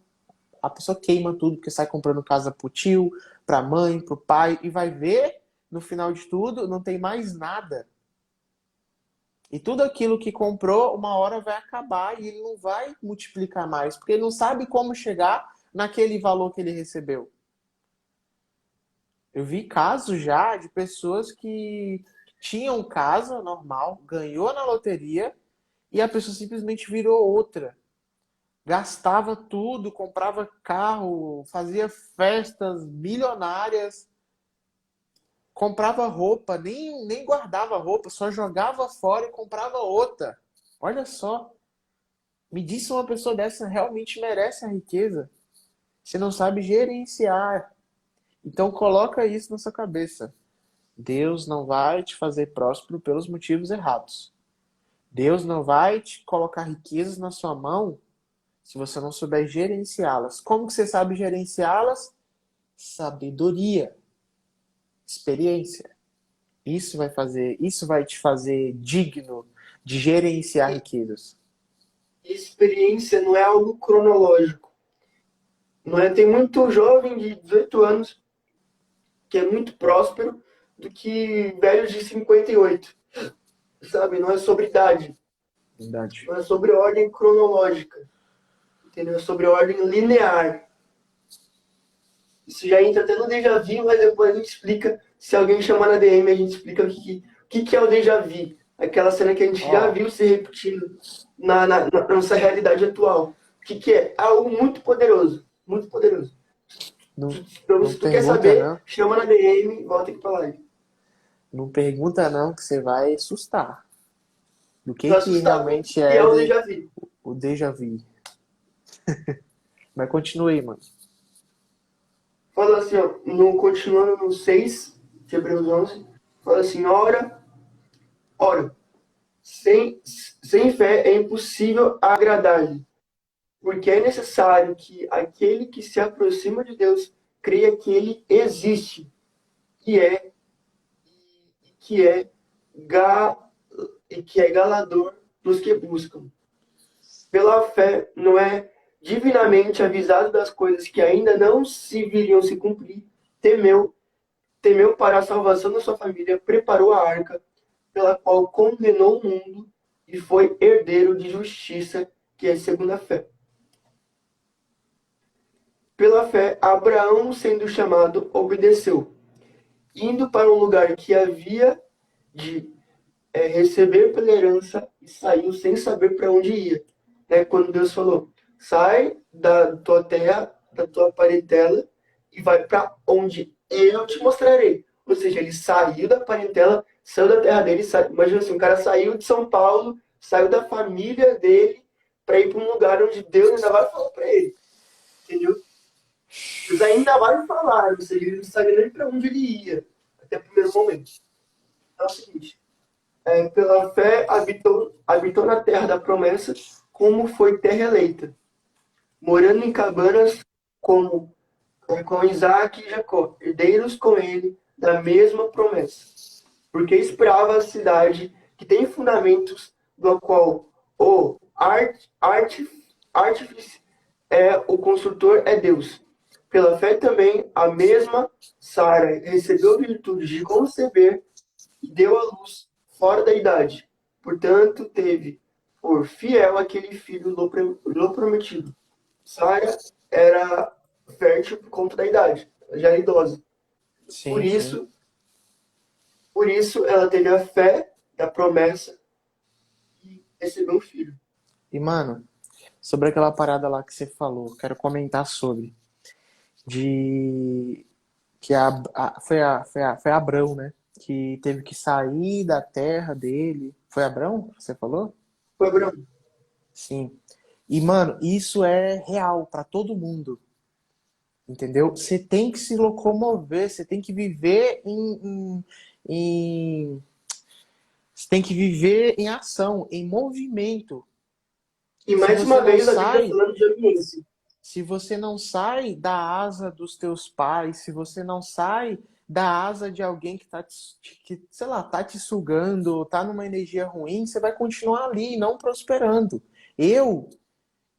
a pessoa queima tudo porque sai comprando casa pro tio, pra mãe, pro pai e vai ver, no final de tudo, não tem mais nada. E tudo aquilo que comprou, uma hora vai acabar e ele não vai multiplicar mais, porque ele não sabe como chegar naquele valor que ele recebeu. Eu vi casos já de pessoas que tinham casa normal, ganhou na loteria e a pessoa simplesmente virou outra. Gastava tudo, comprava carro, fazia festas milionárias, comprava roupa, nem guardava roupa, só jogava fora e comprava outra. Olha só, me diz se uma pessoa dessa realmente merece a riqueza. Você não sabe gerenciar. Então coloca isso na sua cabeça. Deus não vai te fazer próspero pelos motivos errados. Deus não vai te colocar riquezas na sua mão se você não souber gerenciá-las. Como que você sabe gerenciá-las? Sabedoria, experiência. Isso vai te fazer digno de gerenciar e riquezas. experiência não é algo cronológico. Não é? Tem muito jovem de 18 anos que é muito próspero do que velhos de 58. Sabe? Não é sobre idade. Verdade. Não é sobre ordem cronológica. Entendeu? É sobre ordem linear. Isso já entra até no déjà vu, mas depois a gente explica. Se alguém chamar na DM, a gente explica o que é o déjà vu. Aquela cena que a gente já Ó, viu se repetindo na nossa realidade atual. O que é? Algo muito poderoso. Muito poderoso. não, Então, não se tu quer pergunta saber, não. chama na DM e volta aqui pra live. Não pergunta não, que você vai assustar. Do Tu vai que assustar com o realmente que é é o déjà vu. o déjà vu. Mas continue aí, mano. Fala assim, ó, continuando no 6 de Hebreus 11, fala assim, ora, sem fé é impossível agradar-lhe, porque é necessário que aquele que se aproxima de Deus creia que ele existe, que é, que é, ga, e que é galador dos que buscam. Pela fé, não é divinamente avisado das coisas que ainda não se viriam se cumprir, temeu para a salvação da sua família, preparou a arca, pela qual condenou o mundo e foi herdeiro de justiça, que é segundo a fé. Pela fé, Abraão, sendo chamado, obedeceu, indo para um lugar que havia de receber pela herança e saiu sem saber para onde ia. Né? Quando Deus falou, sai da tua terra, da tua parentela e vai para onde eu te mostrarei. Ou seja, ele saiu da parentela, saiu da terra dele, imagina assim, o cara saiu de São Paulo, saiu da família dele para ir para um lugar onde Deus ainda vai falar para ele. Entendeu? Deus ainda vai falar, ou seja, ele não sabia nem para onde ele ia, até o primeiro momento. Então é o seguinte, pela fé habitou na terra da promessa, como foi terra eleita, morando em cabanas como com Isaac e Jacó, herdeiros com ele da mesma promessa, porque esperava a cidade que tem fundamentos, do qual o artífice é o construtor, é Deus. Pela fé também, a mesma Sara recebeu virtude de conceber e deu à luz fora da idade. Portanto, teve por fiel aquele filho lhe prometido. Sara era fértil por conta da idade, já era idosa. Por Sim, sim. isso, por isso ela teve a fé da promessa e recebeu um filho. E, mano, sobre aquela parada lá que você falou, quero comentar sobre. De que foi Abrão, né? Que teve que sair da terra dele. Foi Abrão que você falou? Foi Abraão. Sim. E, mano, isso é real pra todo mundo. Entendeu? Você tem que se locomover, você tem que viver você tem que viver em ação, em movimento. E Se mais você uma não vez a Bíblia sai, falando de ambiência. se você não sai da asa dos teus pais, se você não sai da asa de alguém que, sei lá, tá te sugando, tá numa energia ruim, você vai continuar ali, não prosperando. Eu,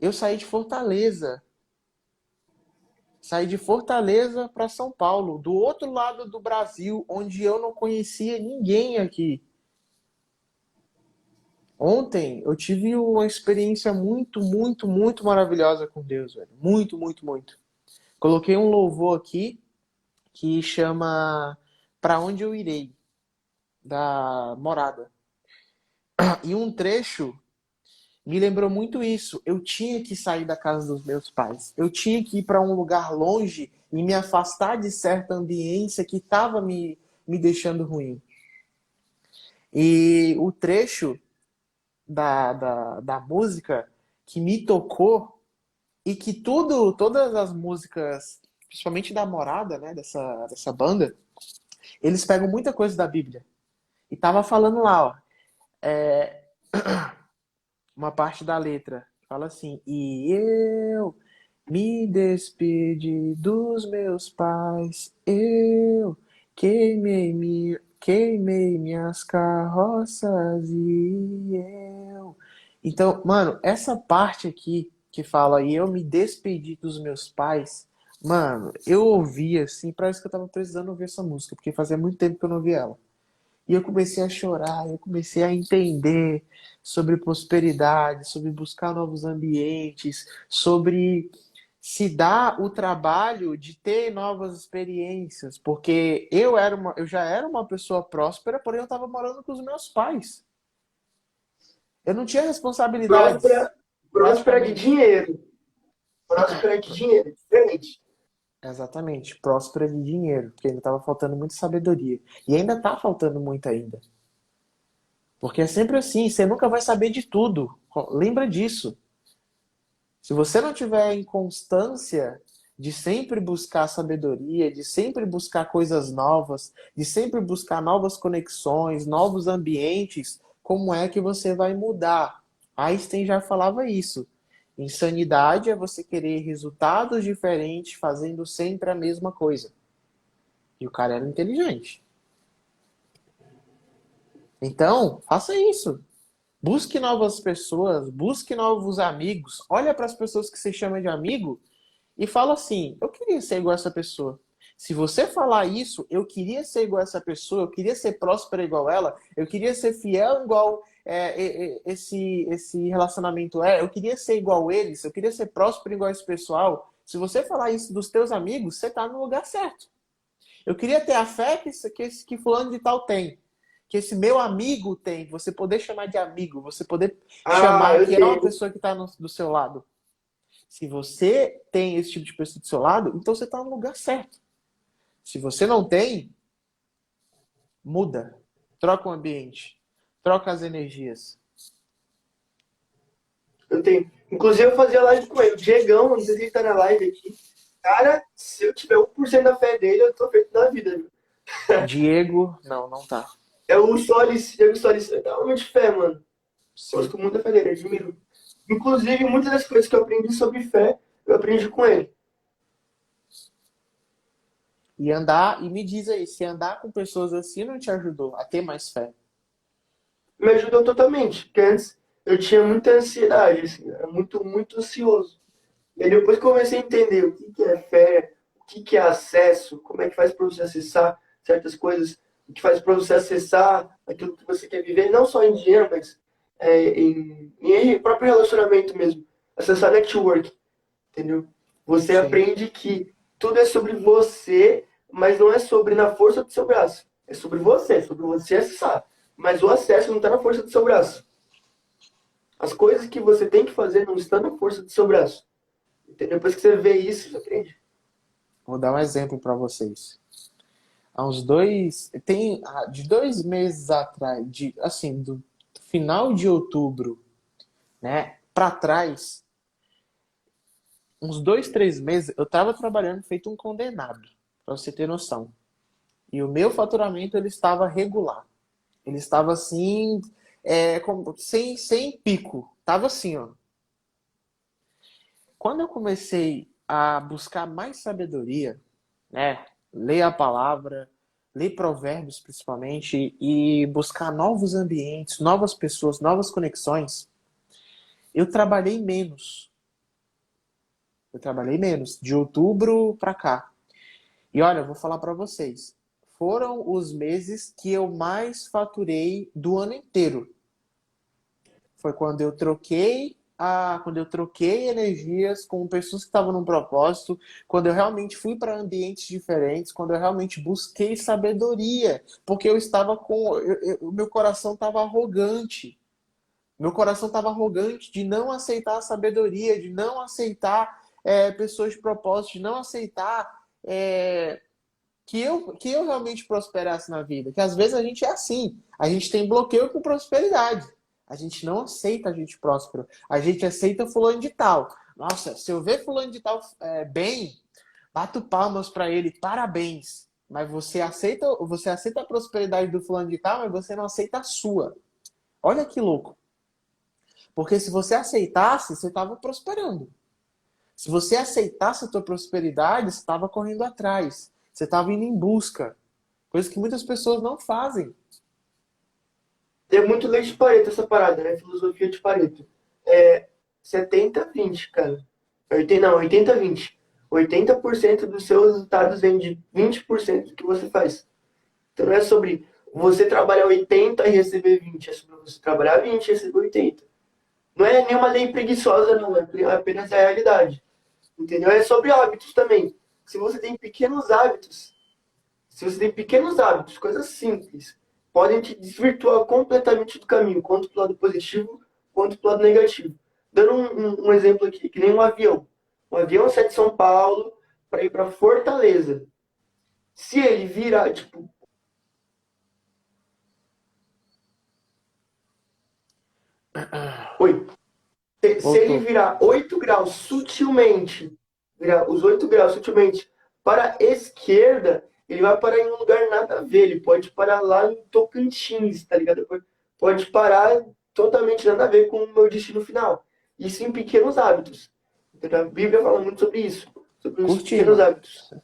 eu saí de Fortaleza para São Paulo, do outro lado do Brasil, onde eu não conhecia ninguém aqui. Ontem eu tive uma experiência muito, muito, muito maravilhosa com Deus, velho. Muito, muito, muito. Coloquei um louvor aqui que chama Pra Onde Eu Irei, da Morada. E um trecho me lembrou muito isso. Eu tinha que sair da casa dos meus pais. Eu tinha que ir para um lugar longe e me afastar de certa ambiência que estava me deixando ruim. E o trecho da música que me tocou e que todas as músicas, principalmente da Morada, né, dessa banda, eles pegam muita coisa da Bíblia. E tava falando lá, ó, é, uma parte da letra. Fala assim: E eu me despedi dos meus pais, eu queimei minhas carroças e eu. Então, mano, essa parte aqui que fala e eu me despedi dos meus pais, mano, eu ouvi assim, parece que eu tava precisando ouvir essa música, porque fazia muito tempo que eu não ouvia ela. E eu comecei a chorar, eu comecei a entender sobre prosperidade, sobre buscar novos ambientes, sobre se dar o trabalho de ter novas experiências, porque eu já era uma pessoa próspera, porém eu estava morando com os meus pais. Eu não tinha responsabilidades, Próspera, próspera de praticamente. dinheiro. Próspera de dinheiro. Diferente. Exatamente, próspera de dinheiro, porque ainda estava faltando muita sabedoria. E ainda está faltando muito ainda. Porque é sempre assim, você nunca vai saber de tudo. Lembra disso. Se você não tiver em constância de sempre buscar sabedoria, de sempre buscar coisas novas, de sempre buscar novas conexões, novos ambientes, como é que você vai mudar? Einstein já falava isso. Insanidade é você querer resultados diferentes fazendo sempre a mesma coisa. E o cara era inteligente. Então, faça isso. Busque novas pessoas, busque novos amigos. Olha para as pessoas que você chama de amigo e fala assim: eu queria ser igual a essa pessoa. Se você falar isso, eu queria ser igual a essa pessoa, eu queria ser próspera igual ela, eu queria ser fiel igual esse relacionamento é, eu queria ser igual eles, eu queria ser próspero igual esse pessoal. Se você falar isso dos teus amigos, você está no lugar certo. Eu queria ter a fé que fulano de tal tem. Que esse meu amigo tem. Você poder chamar de amigo. Você poder Ah, chamar eu que é uma tenho. pessoa que está do seu lado. Se você tem esse tipo de pessoa do seu lado, então você está no lugar certo. Se você não tem, muda. Troca o ambiente. Troca as energias. Eu tenho. Inclusive, eu fazia live com ele. O Diegão, não sei se ele tá na live aqui. Cara, se eu tiver 1% da fé dele, eu tô feito na vida, viu? Diego, não, não tá. É o Solis, Diego Solis. Eu tenho muito fé, mano. Sim. Gosto muito da fé dele, admiro. Inclusive, muitas das coisas que eu aprendi sobre fé, eu aprendi com ele. E me diz aí, se andar com pessoas assim não te ajudou a ter mais fé? Me ajudou totalmente, porque antes eu tinha muita ansiedade, assim, era muito ansioso. E aí depois que eu comecei a entender o que que é fé, o que que é acesso, como é que faz para você acessar certas coisas, o que faz para você acessar aquilo que você quer viver, não só em dinheiro, mas em próprio relacionamento mesmo. Acessar network, entendeu? Você Sim. aprende que tudo é sobre você, mas não é sobre na força do seu braço. É sobre você acessar. Mas o acesso não está na força do seu braço. As coisas que você tem que fazer não estão na força do seu braço. Entendeu? Depois que você vê isso, você aprende. Vou dar um exemplo para vocês. Há uns dois, de 2 meses atrás, assim, do final de outubro, né, para trás, uns 2, 3 meses, eu estava trabalhando feito um condenado, para você ter noção. E o meu faturamento ele estava regular. Ele estava assim, sem pico. Tava assim, ó. Quando eu comecei a buscar mais sabedoria, né? Ler a palavra, ler provérbios principalmente e buscar novos ambientes, novas pessoas, novas conexões, eu trabalhei menos. Eu trabalhei menos de outubro para cá. E olha, eu vou falar para vocês, foram os meses que eu mais faturei do ano inteiro. Foi quando eu troquei energias com pessoas que estavam num propósito, quando eu realmente fui para ambientes diferentes, quando eu realmente busquei sabedoria, porque eu estava o meu coração estava arrogante. Meu coração estava arrogante de não aceitar a sabedoria, de não aceitar pessoas de propósito, de não aceitar que eu realmente prosperasse na vida. Que às vezes a gente é assim. A gente tem bloqueio com prosperidade. A gente não aceita a gente próspero. A gente aceita fulano de tal. Nossa, se eu ver fulano de tal bem, bato palmas para ele, parabéns. Mas você aceita a prosperidade do fulano de tal, mas você não aceita a sua. Olha que louco. Porque se você aceitasse, você estava prosperando. Se você aceitasse a tua prosperidade, você estava correndo atrás. Você estava indo em busca. Coisa que muitas pessoas não fazem. É muito lei de Pareto essa parada, né? Filosofia de Pareto. É 70-20, cara. 80, não, 80-20. 80% dos seus resultados vem de 20% do que você faz. Então não é sobre você trabalhar 80 e receber 20. É sobre você trabalhar 20 e receber 80. Não é nenhuma lei preguiçosa, não. É apenas a realidade. Entendeu? É sobre hábitos também. Se você tem pequenos hábitos, se você tem pequenos hábitos, coisas simples, podem te desvirtuar completamente do caminho, quanto pro lado positivo, quanto pro lado negativo. Dando um exemplo aqui, que nem um avião. Um avião sai de São Paulo para ir para Fortaleza. Se ele virar, tipo, oi, se ele Voltou. virar 8 graus sutilmente, virar os 8 graus sutilmente para a esquerda, ele vai parar em um lugar nada a ver. Ele pode parar lá em Tocantins, tá ligado? Pode parar totalmente nada a ver com o meu destino final. Isso em pequenos hábitos. Entendeu? A Bíblia fala muito sobre isso, sobre os Curti, pequenos mano. hábitos.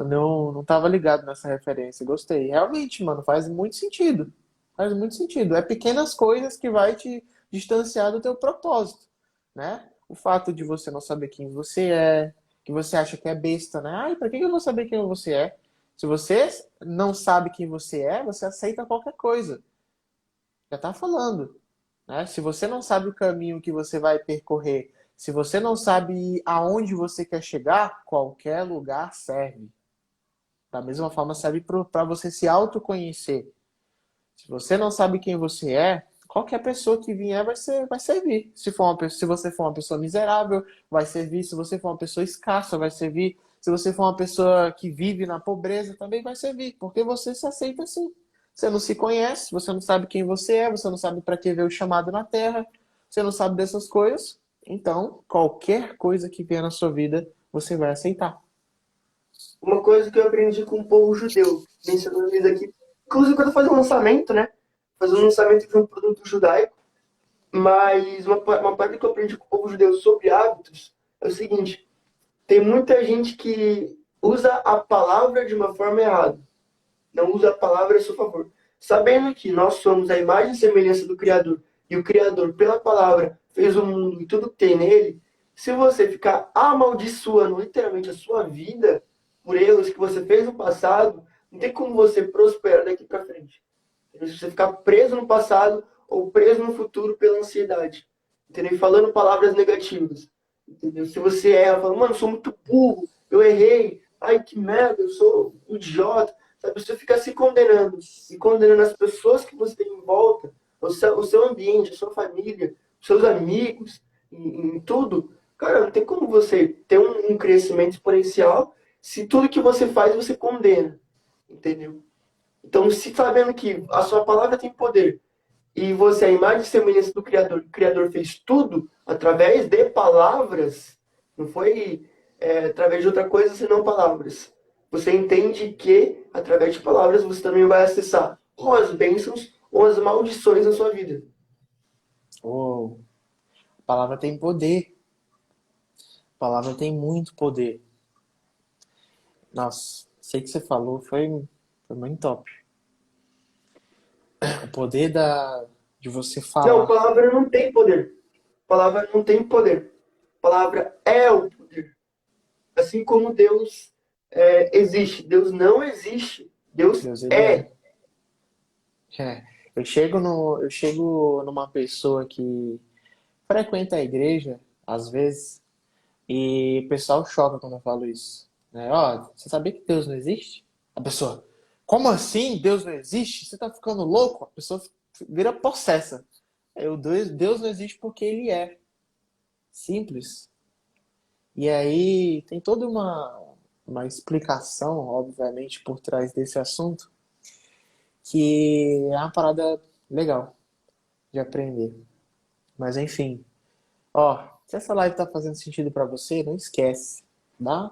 Não tava ligado nessa referência. Gostei. Realmente, mano, faz muito sentido. Faz muito sentido. É pequenas coisas que vai te distanciar do teu propósito, né? O fato de você não saber quem você é, que você acha que é besta, né? Ai, pra que eu vou saber quem você é? Se você não sabe quem você é, você aceita qualquer coisa. Já tá falando, né? Se você não sabe o caminho que você vai percorrer, se você não sabe aonde você quer chegar, qualquer lugar serve. Da mesma forma, serve para você se autoconhecer. Se você não sabe quem você é, qualquer pessoa que vier vai servir. Se você for uma pessoa miserável, vai servir. Se você for uma pessoa escassa, vai servir. Se você for uma pessoa que vive na pobreza, também vai servir. Porque você se aceita assim. Você não se conhece, você não sabe quem você é, você não sabe para que veio o chamado na Terra, você não sabe dessas coisas. Então, qualquer coisa que vier na sua vida, você vai aceitar. Uma coisa que eu aprendi com o povo judeu, mencionando isso aqui, inclusive quando eu fazia um lançamento, né? Fazer um lançamento de um produto judaico. Mas uma parte que eu aprendi com o povo judeu sobre hábitos é o seguinte: tem muita gente que usa a palavra de uma forma errada. Não usa a palavra a seu favor. Sabendo que nós somos a imagem e semelhança do Criador, e o Criador, pela palavra, fez o mundo e tudo que tem nele, se você ficar amaldiçoando literalmente a sua vida por erros que você fez no passado, não tem como você prosperar daqui para frente. Se você ficar preso no passado ou preso no futuro pela ansiedade, entendeu? Falando palavras negativas, entendeu? Se você erra, fala, mano, eu sou muito burro, eu errei, ai que merda, eu sou um idiota, sabe? Você ficar se condenando e condenando as pessoas que você tem em volta, o seu ambiente, a sua família, os seus amigos, em tudo, cara, não tem como você ter um crescimento exponencial se tudo que você faz você condena, entendeu? Então, se sabendo que a sua palavra tem poder e você é a imagem e semelhança do Criador, o Criador fez tudo através de palavras, não foi através de outra coisa senão palavras. Você entende que, através de palavras, você também vai acessar ou as bênçãos ou as maldições na sua vida. Oh, a palavra tem poder. A palavra tem muito poder. Nossa, sei que você falou, foi muito top. O poder de você Não, falar. palavra não tem poder. Palavra não tem poder. Palavra é o poder. Assim como Deus existe. Deus não existe. Deus Deus, ele é. é. É. Eu chego numa pessoa que frequenta a igreja, às vezes, e o pessoal choca quando eu falo isso. Né? Ó, você sabia que Deus não existe? A pessoa, como assim Deus não existe? Você tá ficando louco? A pessoa vira possessa. Deus não existe porque ele é. Simples. E aí tem toda uma explicação, obviamente, por trás desse assunto, que é uma parada legal de aprender. Mas enfim, ó, se essa live tá fazendo sentido pra você, não esquece, dá,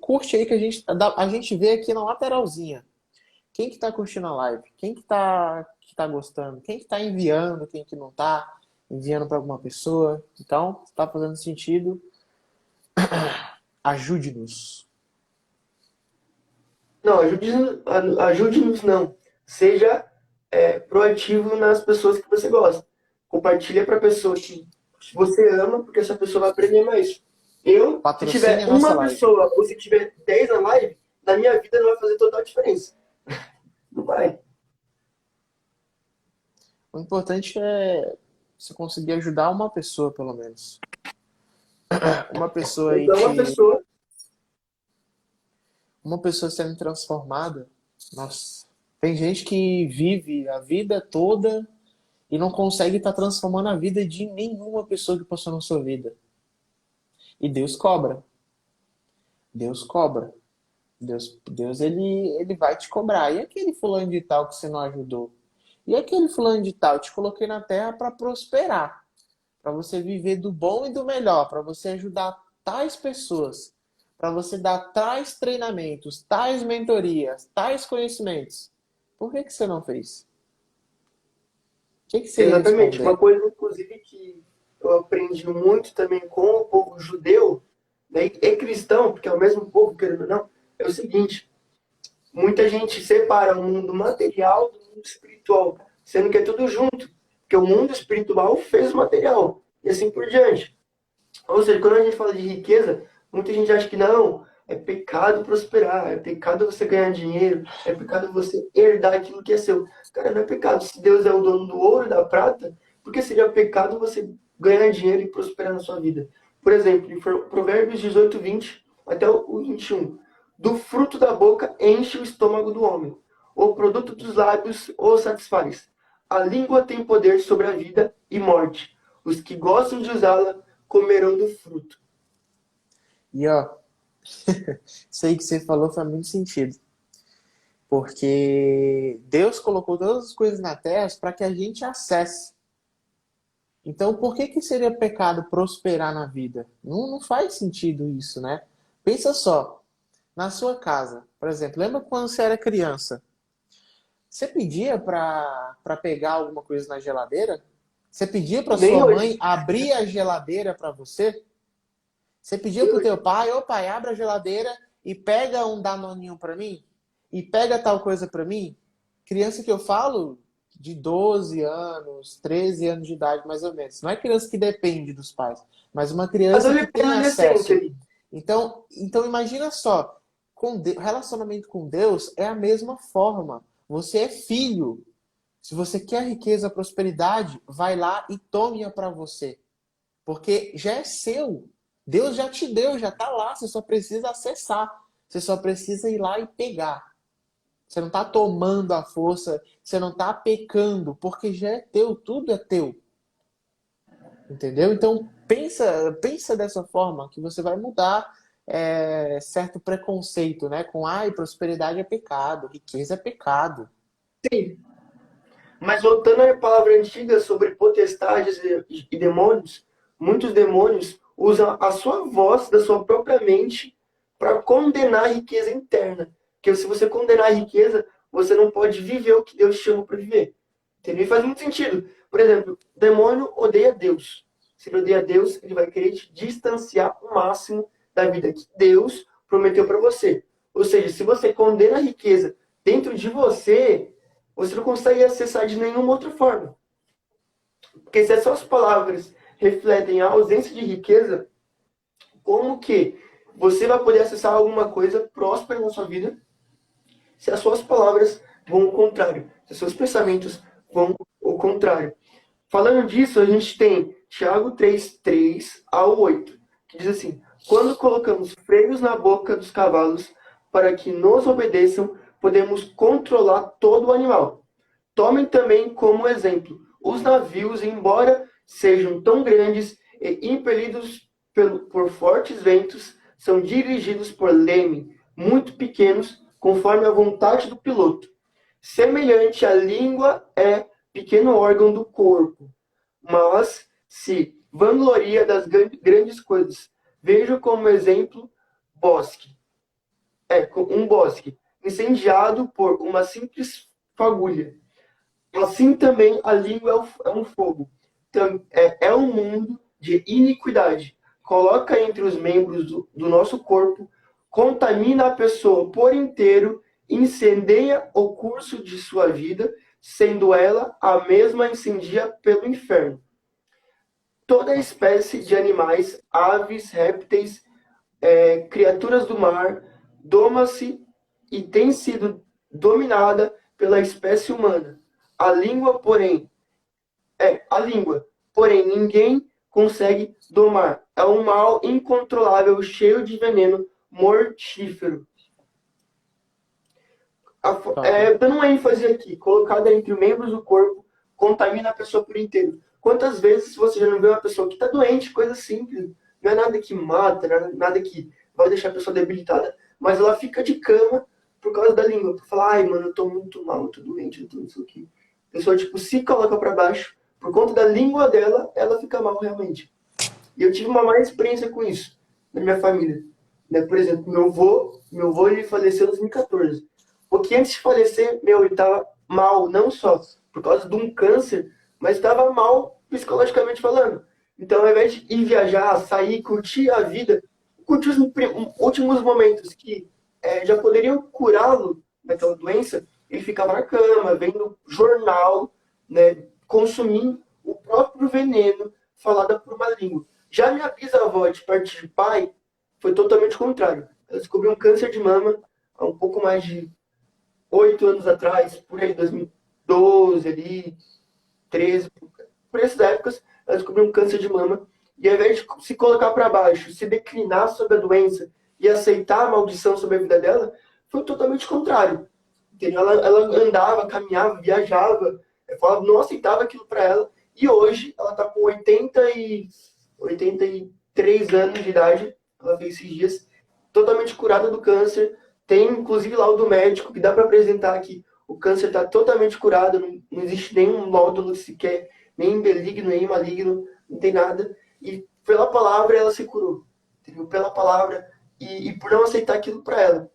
curte aí que a gente vê aqui na lateralzinha. Quem que tá curtindo a live? Quem que tá gostando? Quem que tá enviando? Quem que não tá enviando pra alguma pessoa? Então, se tá fazendo sentido, ajude-nos. Não, ajude-nos não. Seja proativo nas pessoas que você gosta. Compartilha para pessoa que você ama, porque essa pessoa vai aprender mais. Se Patrocine tiver a nossa uma live. pessoa ou se tiver 10 na live, na minha vida não vai fazer total diferença. Não vai. O importante é você conseguir ajudar uma pessoa, pelo menos. Uma pessoa aí Então, uma pessoa. uma pessoa sendo transformada. Nossa, tem gente que vive a vida toda e não consegue estar transformando a vida de nenhuma pessoa que passou na sua vida. E Deus cobra. Deus cobra. Deus ele vai te cobrar. E aquele fulano de tal que você não ajudou? E aquele fulano de tal, eu te coloquei na terra para prosperar, para você viver do bom e do melhor, para você ajudar tais pessoas, para você dar tais treinamentos, tais mentorias, tais conhecimentos. Por que que você não fez? O que que você ia Exatamente. Uma responder? coisa, inclusive, que eu aprendi muito também com o povo judeu, né, e cristão, porque é o mesmo povo, querendo ou não, é o seguinte: muita gente separa o mundo material do mundo espiritual, sendo que é tudo junto, porque o mundo espiritual fez o material, e assim por diante. Ou seja, quando a gente fala de riqueza, muita gente acha que não, é pecado prosperar, é pecado você ganhar dinheiro, é pecado você herdar aquilo que é seu. Cara, não é pecado. Se Deus é o dono do ouro e da prata, por que seria pecado você ganhar dinheiro e prosperar na sua vida? Por exemplo, em Provérbios 18, 20 até o 21. Do fruto da boca enche o estômago do homem. O produto dos lábios o satisfaz. A língua tem poder sobre a vida e morte. Os que gostam de usá-la comerão do fruto. E ó, isso aí que você falou faz muito sentido. Porque Deus colocou todas as coisas na terra para que a gente acesse. Então, por que que seria pecado prosperar na vida? Não faz sentido isso, né? Pensa só, na sua casa, por exemplo, lembra quando você era criança? Você pedia para pegar alguma coisa na geladeira? Você pedia para Nem sua mãe hoje. abrir a geladeira para você? Você pedia Nem para o hoje. teu pai, ô pai, abre a geladeira e pega um danoninho pra mim, e pega tal coisa pra mim. Criança que eu falo de 12 anos, 13 anos de idade, mais ou menos. Não é criança que depende dos pais, mas uma criança que tem Adolescente acesso. ali. Então imagina só, relacionamento com Deus é a mesma forma. Você é filho. Se você quer riqueza, prosperidade, vai lá e tome-a para você. Porque já é seu. Deus já te deu, já está lá. Você só precisa acessar. Você só precisa ir lá e pegar. Você não está tomando a força, você não está pecando, porque já é teu, tudo é teu. Entendeu? Então pensa dessa forma que você vai mudar certo preconceito, né? Com prosperidade é pecado, riqueza é pecado. Sim. Mas voltando à palavra antiga sobre potestades e demônios, muitos demônios usam a sua voz da sua própria mente para condenar a riqueza interna. Porque se você condenar a riqueza, você não pode viver o que Deus chama para viver. Entendeu? E faz muito sentido. Por exemplo, o demônio odeia Deus. Se ele odeia Deus, ele vai querer te distanciar o máximo da vida que Deus prometeu para você. Ou seja, se você condena a riqueza dentro de você, você não consegue acessar de nenhuma outra forma. Porque se as suas palavras refletem a ausência de riqueza, como que você vai poder acessar alguma coisa próspera na sua vida se as suas palavras vão ao contrário, se os seus pensamentos vão ao contrário? Falando disso, a gente tem Tiago 3:3 ao 8, que diz assim: quando colocamos freios na boca dos cavalos para que nos obedeçam, podemos controlar todo o animal. Tomem também como exemplo os navios, embora sejam tão grandes e impelidos por fortes ventos, são dirigidos por leme, muito pequenos, conforme a vontade do piloto. Semelhante à língua é pequeno órgão do corpo, mas se vangloria das grandes coisas. Vejo como exemplo bosque. Um bosque incendiado por uma simples fagulha. Assim também a língua é um fogo. É um mundo de iniquidade. Coloca entre os membros do nosso corpo, contamina a pessoa por inteiro, incendeia o curso de sua vida, sendo ela a mesma incendia pelo inferno. Toda espécie de animais, aves, répteis, criaturas do mar, doma-se e tem sido dominada pela espécie humana. A língua, porém, ninguém consegue domar. É um mal incontrolável, cheio de veneno mortífero. Top. Dando uma ênfase aqui, colocada entre os membros do corpo, contamina a pessoa por inteiro. Quantas vezes você já não vê uma pessoa que está doente, coisa simples, não é nada que mata, não é nada que vai deixar a pessoa debilitada, mas ela fica de cama por causa da língua. Fala, ai, mano, eu tô muito mal, eu tô doente, eu tô isso aqui. A pessoa, tipo, se coloca para baixo, por conta da língua dela, ela fica mal realmente. E eu tive uma má experiência com isso na minha família. Né? Por exemplo, meu avô ele faleceu em 2014. Porque antes de falecer, ele estava mal, não só por causa de um câncer, mas estava mal psicologicamente falando. Então, ao invés de ir viajar, sair, curtir a vida, curtir os últimos momentos que já poderiam curá-lo daquela doença, ele ficava na cama, vendo jornal, né, consumindo o próprio veneno falado por uma língua. Já minha bisavó, de parte de pai, foi totalmente contrário. Ela descobriu um câncer de mama há um pouco mais de 8 anos atrás, por aí, 2012, ali, 13, por essas épocas, ela descobriu um câncer de mama. E ao invés de se colocar para baixo, se declinar sobre a doença e aceitar a maldição sobre a vida dela, foi totalmente contrário. Entendeu? Ela andava, caminhava, viajava, falava, não aceitava aquilo para ela. E hoje ela está com 83 anos de idade, ela fez esses dias, totalmente curada do câncer. Tem inclusive laudo médico que dá para apresentar que o câncer está totalmente curado, não existe nenhum nódulo sequer, nem benigno, nem maligno, não tem nada. E pela palavra ela se curou, entendeu? Pela palavra e por não aceitar aquilo para ela.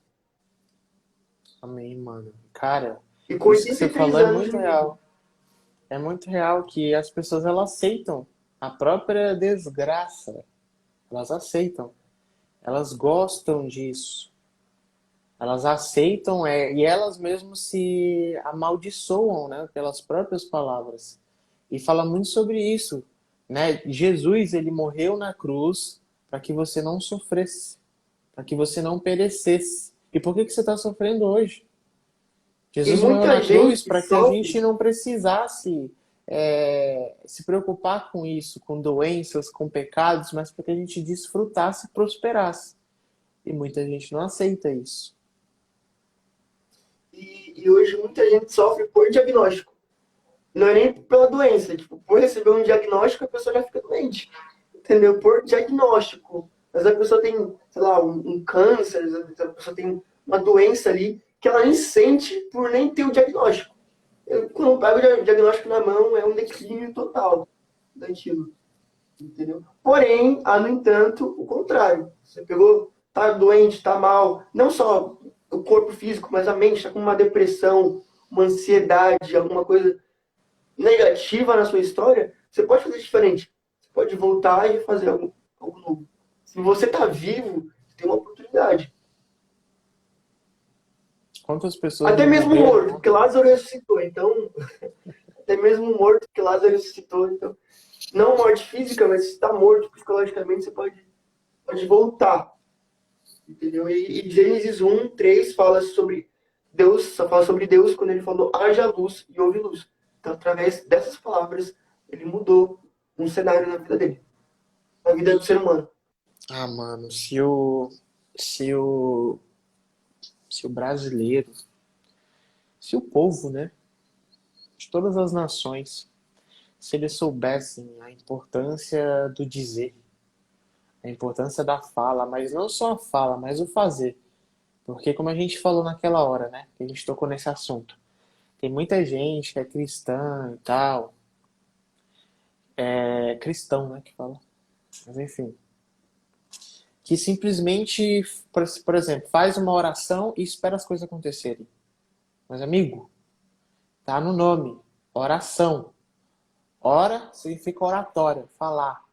Amém, mano. Cara, E com isso que você 83 falou é anos de muito vida. real. É muito real que as pessoas elas aceitam a própria desgraça. Elas aceitam. Elas gostam disso. Elas aceitam e elas mesmas se amaldiçoam, né, pelas próprias palavras. E fala muito sobre isso, né? Jesus, ele morreu na cruz para que você não sofresse, para que você não perecesse. E por que que você está sofrendo hoje? E Jesus morreu muita na cruz gente para que a sofre. gente não precisasse se preocupar com isso, com doenças, com pecados, mas para que a gente desfrutasse e prosperasse. E muita gente não aceita isso. E hoje muita gente sofre por diagnóstico. Não é nem pela doença. Tipo, por receber um diagnóstico, a pessoa já fica doente. Entendeu? Por diagnóstico. Mas a pessoa tem, sei lá, um câncer, a pessoa tem uma doença ali que ela nem sente por nem ter o diagnóstico. Quando pega o diagnóstico na mão, é um declínio total daquilo. Entendeu? Porém, há, no entanto, o contrário. Você pegou, tá doente, tá mal, não só o corpo físico, mas a mente está com uma depressão, uma ansiedade, alguma coisa negativa na sua história, você pode fazer diferente. Você pode voltar e fazer algo novo. Se você está vivo, você tem uma oportunidade. Quantas pessoas Até não mesmo morreram, morto, né? porque Lázaro ressuscitou. Então, até mesmo morto, porque Lázaro ressuscitou. Então, não morte física, mas se está morto psicologicamente, você pode voltar. Entendeu? E Gênesis 1:3 fala sobre Deus, só fala sobre Deus quando ele falou haja luz e houve luz. Então, através dessas palavras, ele mudou um cenário na vida dele, na vida do ser humano. Ah, mano, se o, se o brasileiro, se o povo, né, de todas as nações, se eles soubessem a importância do dizer, a importância da fala, mas não só a fala, mas o fazer. Porque como a gente falou naquela hora, né, que a gente tocou nesse assunto, tem muita gente que é cristã e tal, é cristão, né, que fala. Mas enfim, que simplesmente, por exemplo, faz uma oração e espera as coisas acontecerem. Mas amigo, tá no nome, oração. Ora significa oratória, falar.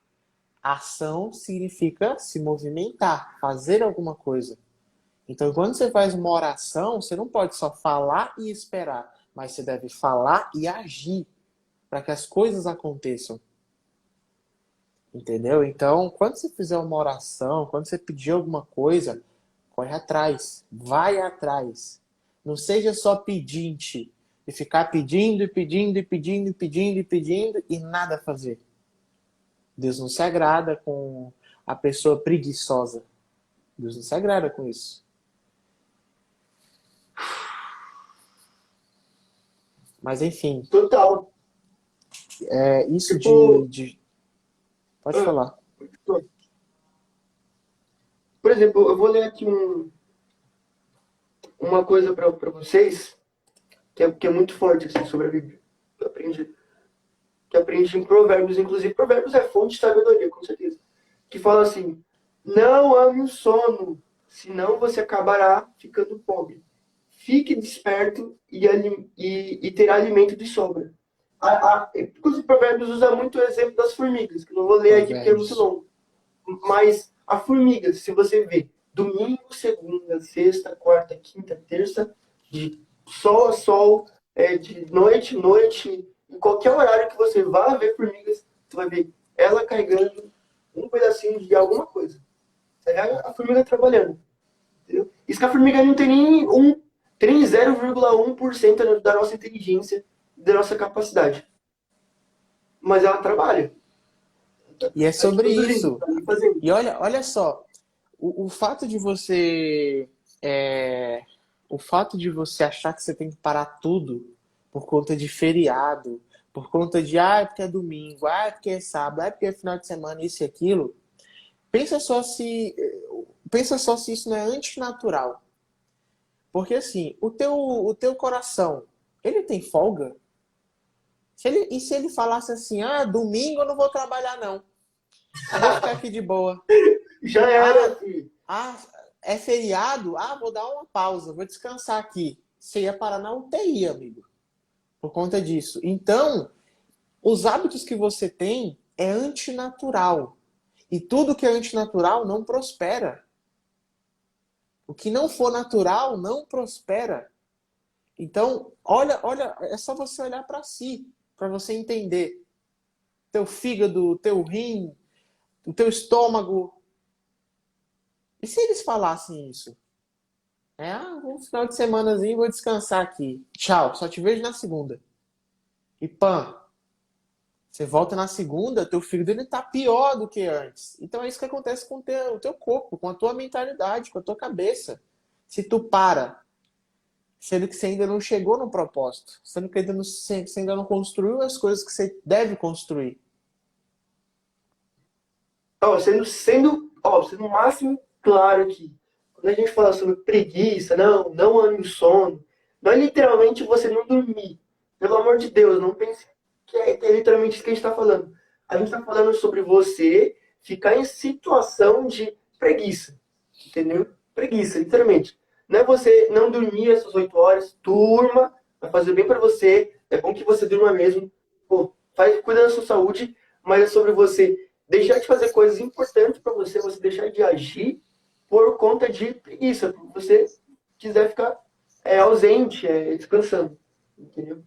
Ação significa se movimentar, fazer alguma coisa. Então, quando você faz uma oração, você não pode só falar e esperar, mas você deve falar e agir para que as coisas aconteçam. Entendeu? Então, quando você fizer uma oração, quando você pedir alguma coisa, corre atrás, vai atrás. Não seja só pedinte e ficar pedindo e pedindo e pedindo e pedindo e pedindo e nada fazer. Deus não se agrada com a pessoa preguiçosa. Deus não se agrada com isso. Mas enfim, Total. isso Tipo, Pode ah, falar. por exemplo, eu vou ler aqui uma coisa para vocês que é muito forte assim, sobre a Bíblia. Que aprendi em Provérbios. Inclusive, Provérbios é fonte de sabedoria, com certeza. Que fala assim: não ame o sono, senão você acabará ficando pobre. Fique desperto e terá alimento de sobra. Inclusive, Provérbios usa muito o exemplo das formigas, que eu não vou ler aqui porque é muito Provérbios. longo. Mas a formiga, se você vê, domingo, segunda, sexta, quarta, quinta, terça, de sol a sol, de noite a noite, em qualquer horário que você vá ver formigas, você vai ver ela carregando um pedacinho de alguma coisa. Você vê a formiga trabalhando. Entendeu? Isso que a formiga não tem 0,1% da nossa inteligência, da nossa capacidade. Mas ela trabalha. E é Tá ali sobre produzindo, isso. tá ali fazendo. E olha só, o fato de você é, o fato de você achar que você tem que parar tudo por conta de feriado, por conta de é porque é domingo, é porque é sábado, é porque é final de semana, isso e aquilo, pensa só se pensa só se isso não é antinatural. Porque assim, o teu coração, ele tem folga? E se ele falasse assim, domingo eu não vou trabalhar não. Eu vou ficar aqui de boa. Já era, Ah, filho. ah, é feriado? Vou dar uma pausa, vou descansar aqui. Você ia parar na UTI, amigo, por conta disso. Então, os hábitos que você tem é antinatural. E tudo que é antinatural não prospera. O que não for natural não prospera. Então, olha, é só você olhar para si, para você entender. Teu fígado, teu rim, o teu estômago. E se eles falassem isso? Um final de semanazinho, vou descansar aqui. Tchau, só te vejo na segunda. E pã, você volta na segunda, teu fígado ele tá pior do que antes. Então é isso que acontece com o teu corpo, com a tua mentalidade, com a tua cabeça. Se tu para, sendo que você ainda não chegou no propósito, sendo que você ainda não construiu as coisas que você deve construir. Ó, sendo o máximo claro aqui. Quando a gente fala sobre preguiça, não ame o sono, não é literalmente você não dormir. Pelo amor de Deus, não pense que é literalmente isso que a gente está falando. A gente está falando sobre você ficar em situação de preguiça. Entendeu? Preguiça, literalmente. Não é você não dormir essas 8 horas, durma, vai fazer bem para você, é bom que você durma mesmo. Pô, cuida da sua saúde, mas é sobre você deixar de fazer coisas importantes para você, você deixar de agir por conta de preguiça, porque você quiser ficar ausente, descansando. Entendeu?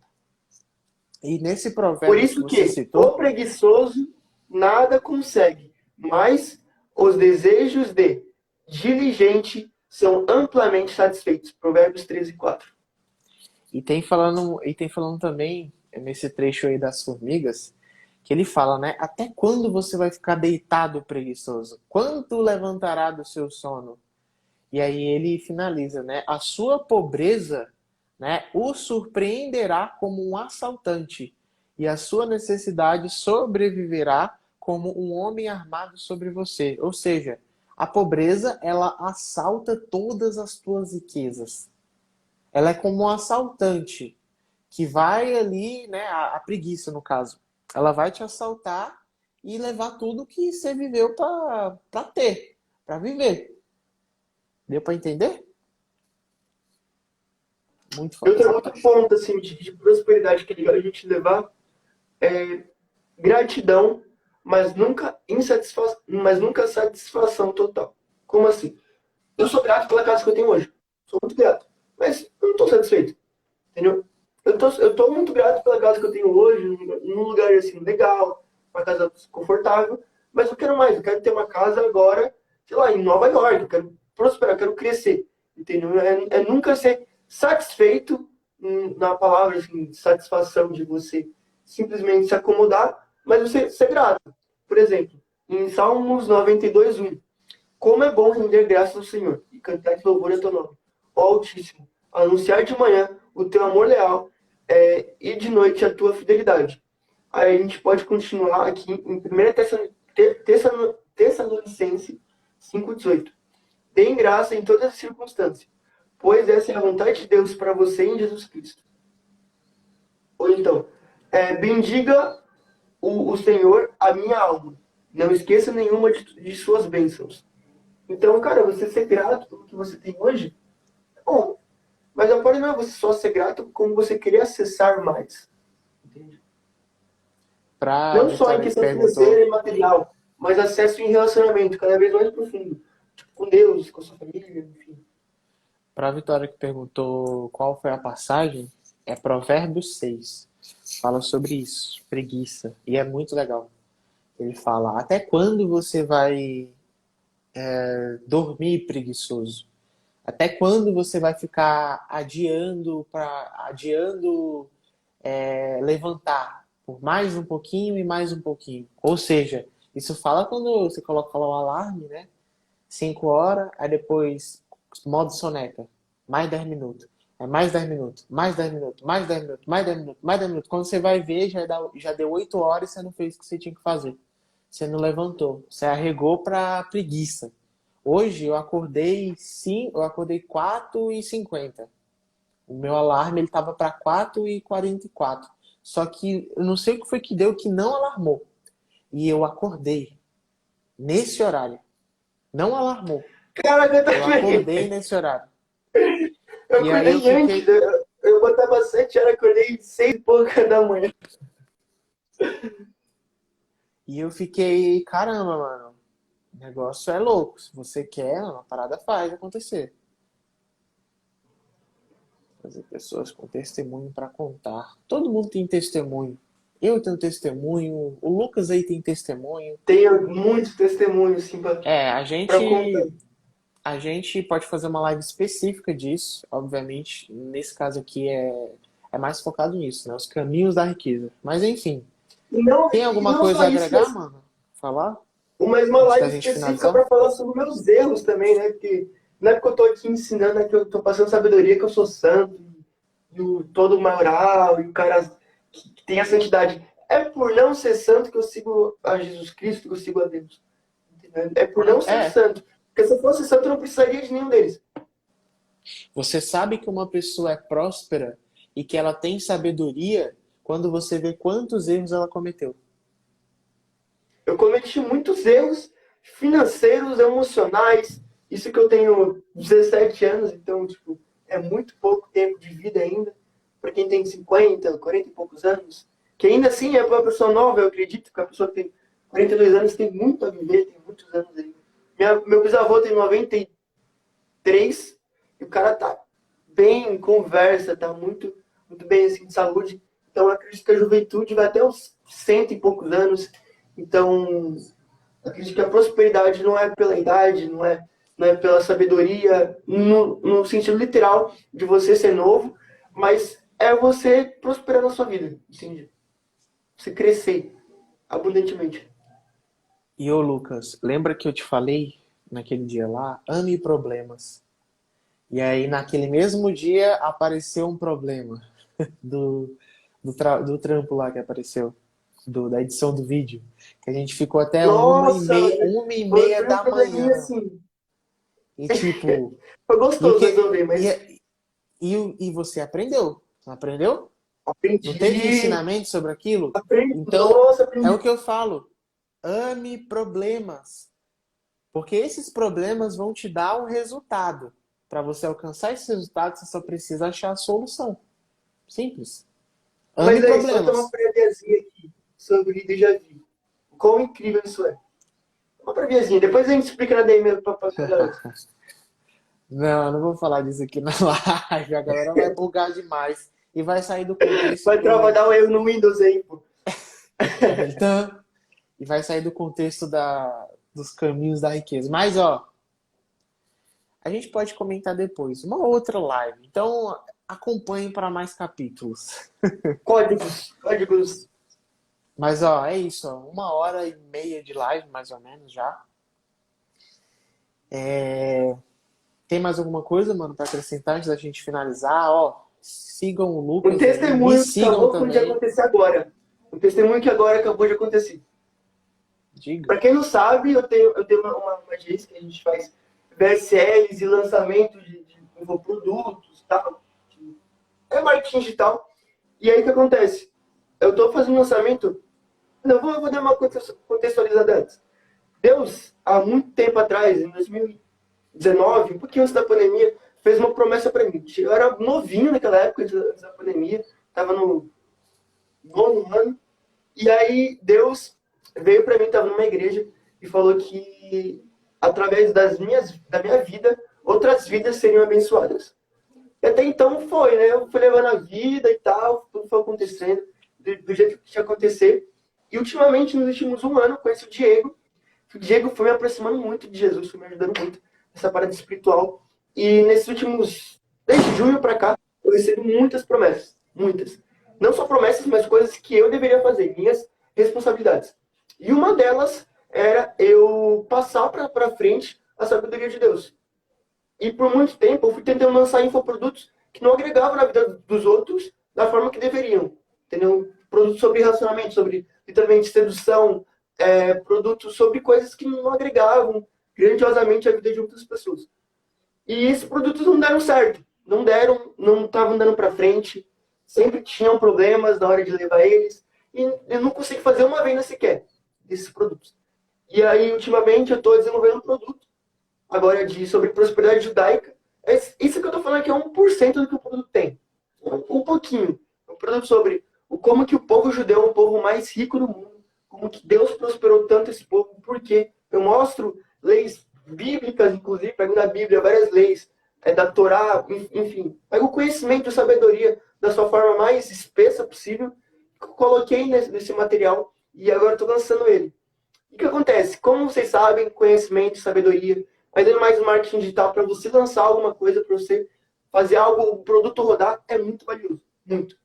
E nesse Por provérbio que isso você que o citou, preguiçoso nada consegue, mas os desejos de diligente são amplamente satisfeitos. Provérbios 13:4. e tem falando também, nesse trecho aí das formigas, que ele fala, né? Até quando você vai ficar deitado preguiçoso? Quando levantará do seu sono? E aí ele finaliza, né? A sua pobreza, né, o surpreenderá como um assaltante, e a sua necessidade sobreviverá como um homem armado sobre você. Ou seja, a pobreza, ela assalta todas as tuas riquezas. Ela é como um assaltante que vai ali, né, a preguiça no caso. Ela vai te assaltar e levar tudo que você viveu para ter, para viver. Deu para entender? Muito Eu foda tenho essa outro parte. ponto assim, de prosperidade que é legal a gente levar é gratidão, mas nunca satisfação total. Como assim? Eu sou grato pela casa que eu tenho hoje. Sou muito grato. Mas eu não estou satisfeito. Entendeu? Eu tô muito grato pela casa que eu tenho hoje, num lugar assim legal, uma casa confortável, mas eu quero mais, eu quero ter uma casa agora, sei lá, em Nova York, eu quero prosperar, eu quero crescer, entendeu? É nunca ser satisfeito na palavra assim, satisfação de você simplesmente se acomodar, mas você ser grato. Por exemplo, em Salmos 92:1, como é bom render graças ao Senhor e cantar de louvor a teu nome, ó Altíssimo, anunciar de manhã o teu amor leal e de noite a tua fidelidade. Aí a gente pode continuar aqui em 1 Tessalonicenses 5:18. Deem graça em todas as circunstâncias, pois essa é a vontade de Deus para você em Jesus Cristo. Ou então, bendiga o Senhor a minha alma. Não esqueça nenhuma de suas bênçãos. Então, cara, você ser grato pelo que você tem hoje, é bom. Mas não pode não é você só ser grato como você querer acessar mais. Entende? Pra Não só em Vitória que questão perguntou, financeira e material, mas acesso em relacionamento cada vez mais profundo. Tipo, com Deus, com a sua família, enfim. qual foi a passagem, é Provérbios 6. Fala sobre isso, preguiça. E é muito legal. Ele fala, até quando você vai dormir preguiçoso? Até quando você vai ficar adiando levantar por mais um pouquinho e mais um pouquinho? Ou seja, isso fala quando você coloca lá o alarme, né? 5 horas, aí depois modo soneca, mais 10 minutos. É mais 10 minutos, mais 10 minutos, mais 10 minutos, mais 10 minutos, mais 10 minutos. Quando você vai ver, já deu 8 horas e você não fez o que você tinha que fazer. Você não levantou, você arregou para preguiça. Hoje eu acordei 4h50. O meu alarme ele estava para 4h44. Só que eu não sei o que foi que deu que não alarmou. E eu acordei nesse horário. Não alarmou. Caraca, eu Eu acordei também. nesse horário. Eu E aí eu acordei antes. fiquei. Eu botava 7 horas, acordei 6 e pouca da manhã. E eu fiquei, caramba, mano. O negócio é louco. Se você quer, a parada faz acontecer. Fazer pessoas com testemunho para contar. Todo mundo tem testemunho. Eu tenho testemunho, o Lucas aí tem testemunho. Tenho muitos testemunhos, sim, É, a pra contar. gente, a gente pode fazer uma live específica disso, obviamente. Nesse caso aqui é mais focado nisso, né? Os caminhos da riqueza. Mas enfim, tem E alguma não coisa só a isso, agregar, mano? Falar? mas uma Antes da live gente específica finalizar? para falar sobre meus erros também, né? Porque não é porque eu tô aqui ensinando, é que eu tô passando sabedoria que eu sou santo, e o todo maioral, e o cara que tem a santidade. É por não ser santo que eu sigo a Jesus Cristo, que eu sigo a Deus. Entendeu? É por não ser É, santo. Porque se eu fosse santo, eu não precisaria de nenhum deles. você sabe que uma pessoa é próspera e que ela tem sabedoria quando você vê quantos erros ela cometeu. Eu cometi muitos erros financeiros, emocionais. Isso que eu tenho 17 anos, então, tipo, é muito pouco tempo de vida ainda. Para quem tem 50, 40 e poucos anos. Que ainda assim é para uma pessoa nova, eu acredito que a pessoa que tem 42 anos tem muito a viver, tem muitos anos ainda. Meu bisavô tem 93 e o cara tá bem em conversa, tá muito bem assim de saúde. Então eu acredito que a juventude vai até uns cento e poucos anos. Então, acredito que a prosperidade não é pela idade, não é pela sabedoria, no sentido literal de você ser novo, mas é você prosperar na sua vida, entende? Você crescer abundantemente. E ô Lucas, lembra que eu te falei naquele dia lá? Ame problemas. E aí naquele mesmo dia apareceu um problema do, do trampo lá que apareceu, da edição do vídeo. Que a gente ficou até Nossa, uma e meia foi um da probleminha manhã. assim. E tipo, Foi e o gostoso que. resolver, mas E você aprendeu? Não aprendeu? Não teve aprendi, ensinamento sobre aquilo? aprendi, Então, nossa, é o aprendi. que eu falo. Ame problemas. Porque esses problemas vão te dar um resultado. Para você alcançar esse resultado, você só precisa achar a solução. Simples. Ame Mas aí, só tem uma problemas. préviazinha aqui sobre déjà vu. Quão incrível isso é. Uma préviazinha, depois a gente explica na DM pra galera. Não, não vou falar disso aqui na live. A galera vai bugar demais. E vai sair do contexto Vai do. dar um erro no Windows aí, pô. Então, e vai sair do contexto dos caminhos da riqueza. Mas, ó, a gente pode comentar depois. Uma outra live. Então, acompanhe para mais capítulos. Códigos. Mas, ó, é isso. Ó, 1 hora e meia de live, mais ou menos, já. Tem mais alguma coisa, mano, para acrescentar antes da gente finalizar? Ó, sigam o Um Lucas aí. Me testemunho que sigam acabou de também. acontecer agora. Um testemunho que agora acabou de acontecer. Diga. Para quem não sabe, eu tenho uma agência que a gente faz VSLs e lançamento de infoprodutos e tal. É marketing digital. E aí o que acontece? Eu estou fazendo um lançamento. Não, eu vou dar uma contextualizada antes. Deus, há muito tempo atrás, em 2019, um pouquinho antes da pandemia, fez uma promessa para mim. Eu era novinho naquela época, antes da pandemia, estava no nono ano. E aí Deus veio para mim, estava numa igreja, e falou que através da minha vida, outras vidas seriam abençoadas. E até então foi, né? Eu fui levando a vida e tal, tudo foi acontecendo do jeito que tinha que acontecer. E ultimamente, nos últimos um ano, conheci o Diego. O Diego foi me aproximando muito de Jesus, foi me ajudando muito nessa parada espiritual. E nesses últimos, desde junho para cá, eu recebi muitas promessas. Muitas. Não só promessas, mas coisas que eu deveria fazer, minhas responsabilidades. E uma delas era eu passar para frente a sabedoria de Deus. E por muito tempo eu fui tentando lançar infoprodutos que não agregavam na vida dos outros da forma que deveriam. Entendeu? Produtos sobre relacionamento, sobre literalmente sedução, produtos sobre coisas que não agregavam grandiosamente a vida de outras pessoas. E esses produtos não deram certo. Não deram, não estavam dando para frente. Sempre tinham problemas na hora de levar eles. E eu não consegui fazer uma venda sequer desses produtos. E aí, ultimamente, eu estou desenvolvendo um produto agora sobre prosperidade judaica. Isso que eu estou falando aqui é 1% do que o produto tem. Um pouquinho. Um produto sobre como que o povo judeu é o povo mais rico do mundo. Como que Deus prosperou tanto esse povo. Por quê? Eu mostro leis bíblicas, inclusive, pego na Bíblia várias leis da Torá, enfim. Pega o conhecimento e sabedoria da sua forma mais espessa possível, coloquei nesse material e agora estou lançando ele. E o que acontece? Como vocês sabem, conhecimento, sabedoria, mas ainda mais marketing digital, para você lançar alguma coisa, para você fazer algo, o produto rodar, é muito valioso. Muito.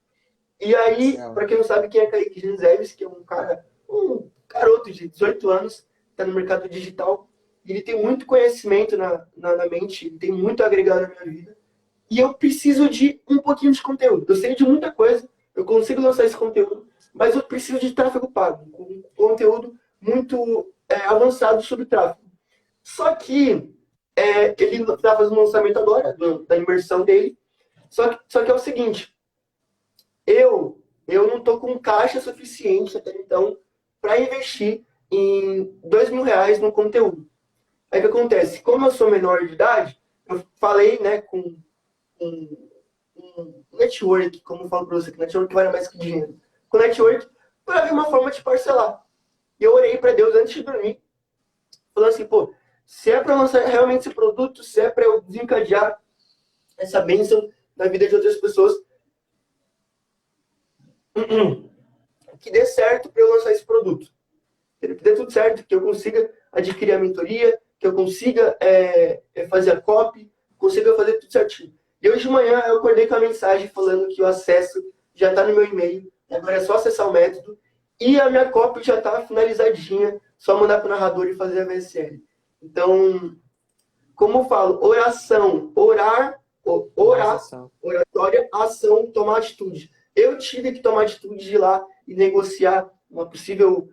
E aí, Real. para quem não sabe quem é Kaique Genzeves, que é um garoto de 18 anos, está no mercado digital, ele tem muito conhecimento na mente, ele tem muito a agregar na minha vida. E eu preciso de um pouquinho de conteúdo. Eu sei de muita coisa, eu consigo lançar esse conteúdo, mas eu preciso de tráfego pago, um conteúdo muito avançado sobre tráfego. Só que ele está fazendo um lançamento agora, da imersão dele, só que é o seguinte, eu não estou com caixa suficiente até então para investir em R$ 2.000 no conteúdo. Aí o que acontece? Como eu sou menor de idade, eu falei com um network, como eu falo para você, que network vale mais que dinheiro. Com network, para ver uma forma de parcelar. E eu orei para Deus antes de dormir, falando assim, pô, se é para lançar realmente esse produto, se é para eu desencadear essa bênção na vida de outras pessoas, que dê certo para eu lançar esse produto. Que dê tudo certo, que eu consiga adquirir a mentoria, que eu consiga fazer a copy, consiga fazer tudo certinho. E hoje de manhã eu acordei com a mensagem falando que o acesso já está no meu e-mail, agora é só acessar o método, e a minha copy já está finalizadinha, só mandar para o narrador e fazer a VSL. Então, como eu falo, oração, Mais orar, ação. oratória, ação, tomar atitude. Eu tive que tomar atitude de ir lá e negociar uma possível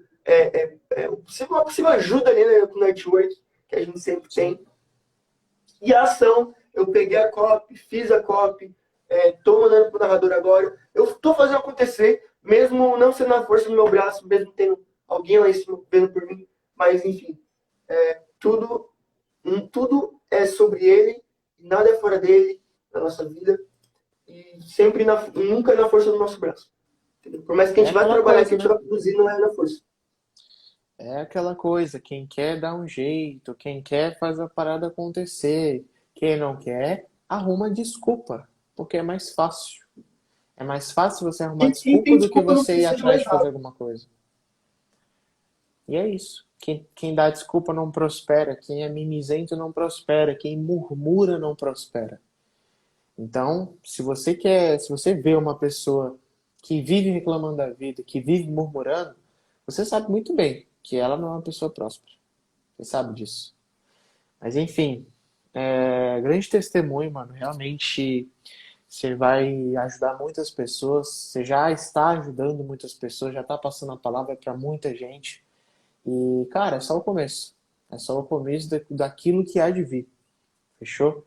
ajuda ali no network, que a gente sempre Sim. tem. E a ação, eu peguei a copy, fiz a copy, estou mandando para o narrador agora. Eu estou fazendo acontecer, mesmo não sendo na força do meu braço, mesmo tendo alguém lá em cima vendo por mim. Mas, enfim, tudo tudo é sobre ele, nada é fora dele, na nossa vida, e sempre nunca é na força do nosso braço. Entendeu? Por mais que a É gente vá aquela trabalhar, que coisa, a gente né? vai produzir, não é na força. É aquela coisa, quem quer dá um jeito, quem quer faz a parada acontecer, quem não quer arruma desculpa, porque é mais fácil. É mais fácil você arrumar E quem desculpa tem do que desculpa não você ir precisa de atrás mais de fazer nada. alguma coisa. E é isso. Quem dá desculpa não prospera, quem é mimizento não prospera, quem murmura não prospera. Então, se você vê uma pessoa que vive reclamando da vida, que vive murmurando, você sabe muito bem que ela não é uma pessoa próspera. Você sabe disso. Mas enfim, grande testemunho, mano. Realmente você vai ajudar muitas pessoas. Você já está ajudando muitas pessoas, já está passando a palavra para muita gente. E, cara, é só o começo. É só o começo daquilo que há de vir. Fechou?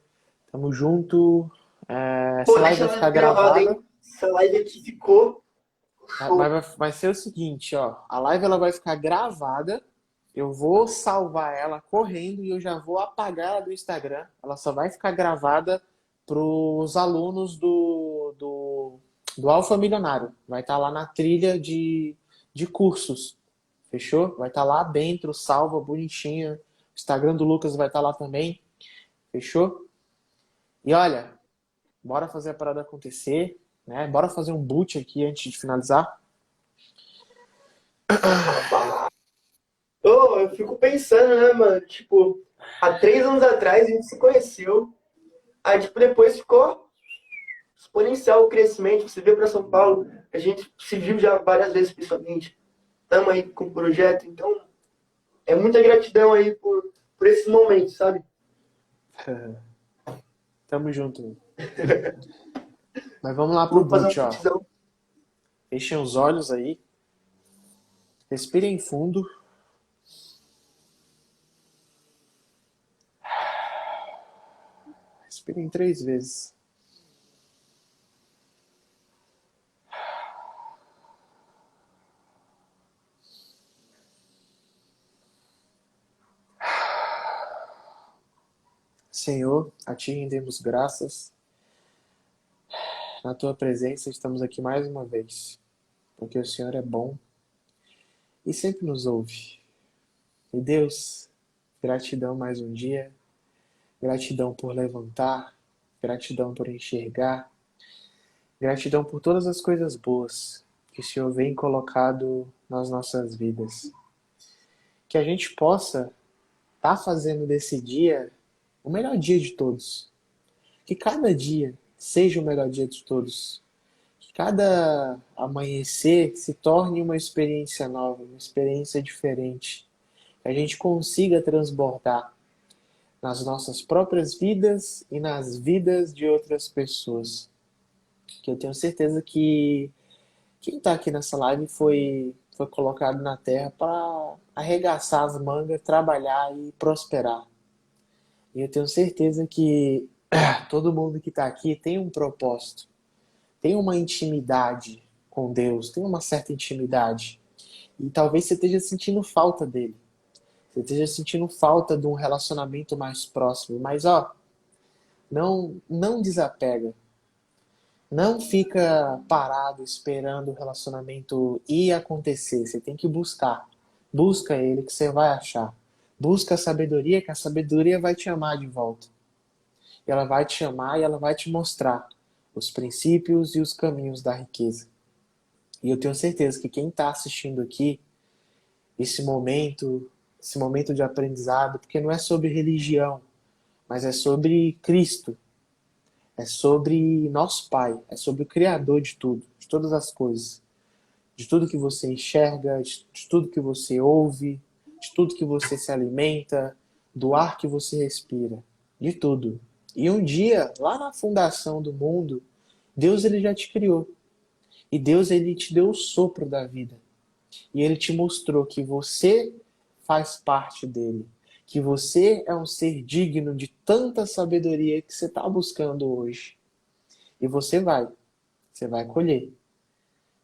Tamo junto. Pô, Essa live deixa a vai ficar live gravada, gravada. hein? Essa live aqui ficou Mas show. vai ser o seguinte, ó. A live ela vai ficar gravada. Eu vou salvar ela correndo e eu já vou apagar ela do Instagram. Ela só vai ficar gravada para os alunos do Alfa Milionário. Vai estar lá na trilha de cursos. Fechou? Vai estar lá dentro, salva, bonitinha. O Instagram do Lucas vai estar lá também. Fechou? E olha, bora fazer a parada acontecer, né? Bora fazer um boot aqui antes de finalizar. Eu fico pensando, né, mano? Tipo, há 3 anos atrás a gente se conheceu, aí, tipo, depois ficou exponencial o crescimento. Você veio para São Paulo, a gente se viu já várias vezes pessoalmente. Estamos aí com o projeto, então é muita gratidão aí por esse momento, sabe? Tamo junto. Mas vamos lá pro Vou fazer um boot, ó. putzão. Fechem os olhos aí. Respirem fundo. Respirem 3 vezes. Senhor, a Ti rendemos graças. Na Tua presença estamos aqui mais uma vez. Porque o Senhor é bom e sempre nos ouve. E Deus, gratidão mais um dia. Gratidão por levantar. gratidão por enxergar, gratidão por todas as coisas boas que o Senhor vem colocado nas nossas vidas. Que a gente possa estar fazendo desse dia o melhor dia de todos. Que cada dia seja o melhor dia de todos. Que cada amanhecer se torne uma experiência nova, uma experiência diferente. Que a gente consiga transbordar nas nossas próprias vidas e nas vidas de outras pessoas. Que eu tenho certeza que quem está aqui nessa live foi colocado na terra para arregaçar as mangas, trabalhar e prosperar. E eu tenho certeza que todo mundo que está aqui tem um propósito, tem uma intimidade com Deus, tem uma certa intimidade. E talvez você esteja sentindo falta dele. Você esteja sentindo falta de um relacionamento mais próximo. Mas, não desapega. Não fica parado esperando o relacionamento ir acontecer. Você tem que buscar. Busca ele que você vai achar. Busca a sabedoria, que a sabedoria vai te amar de volta. E ela vai te chamar e ela vai te mostrar os princípios e os caminhos da riqueza. E eu tenho certeza que quem está assistindo aqui, esse momento de aprendizado, porque não é sobre religião, mas é sobre Cristo. É sobre nosso Pai, é sobre o Criador de tudo, de todas as coisas. De tudo que você enxerga, de tudo que você ouve, de tudo que você se alimenta, do ar que você respira, de tudo. E um dia, lá na fundação do mundo, Deus ele já te criou. E Deus ele te deu o sopro da vida. E ele te mostrou que você faz parte dele. Que você é um ser digno de tanta sabedoria que você está buscando hoje. E você vai colher.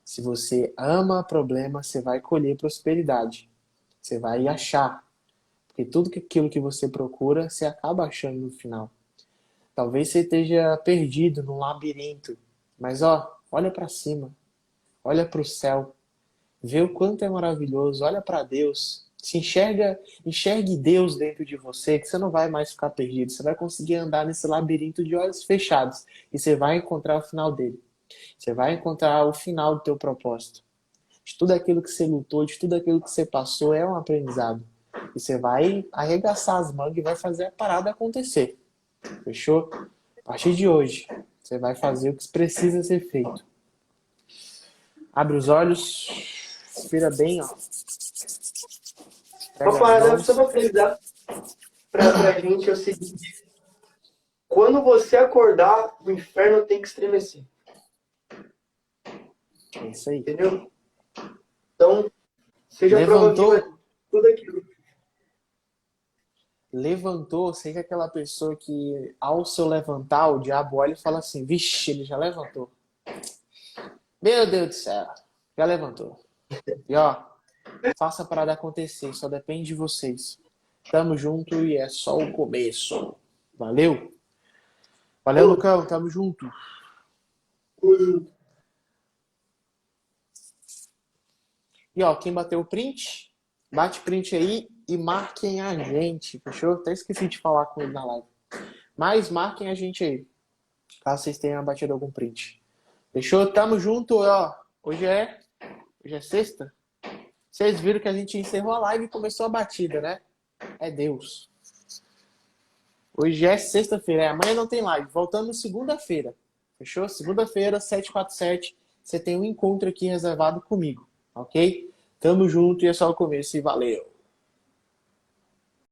Se você ama problema, você vai colher prosperidade. Você vai achar. Porque tudo aquilo que você procura, você acaba achando no final. Talvez você esteja perdido num labirinto. Mas olha para cima. Olha para o céu. Vê o quanto é maravilhoso. Olha para Deus. Se enxergue Deus dentro de você, que você não vai mais ficar perdido. Você vai conseguir andar nesse labirinto de olhos fechados. E você vai encontrar o final dele. Você vai encontrar o final do teu propósito. De tudo aquilo que você lutou, de tudo aquilo que você passou, é um aprendizado. E você vai arregaçar as mangas e vai fazer a parada acontecer. Fechou? A partir de hoje, você vai fazer o que precisa ser feito. Abre os olhos. Respira bem, Uma parada só pra frisar pra gente é o seguinte: quando você acordar, o inferno tem que estremecer. É isso aí. Entendeu? Então, seja Levantou, proativo tudo aquilo. levantou, seja aquela pessoa que, ao seu levantar, o diabo olha e fala assim: vixe, ele já levantou. Meu Deus do céu, já levantou. E faça a parada acontecer, só depende de vocês. Tamo junto e é só o começo. Valeu? Valeu, Lucão, tamo junto. E quem bateu o print, bate print aí e marquem a gente, fechou? Até esqueci de falar com ele na live. Mas marquem a gente aí, caso vocês tenham batido algum print. Fechou? Tamo junto, Hoje é sexta. Vocês viram que a gente encerrou a live e começou a batida, né? É Deus. Hoje é sexta-feira, amanhã não tem live. Voltando segunda-feira. Fechou? Segunda-feira, 747, você tem um encontro aqui reservado comigo, ok? Tamo junto e é só o começo e valeu!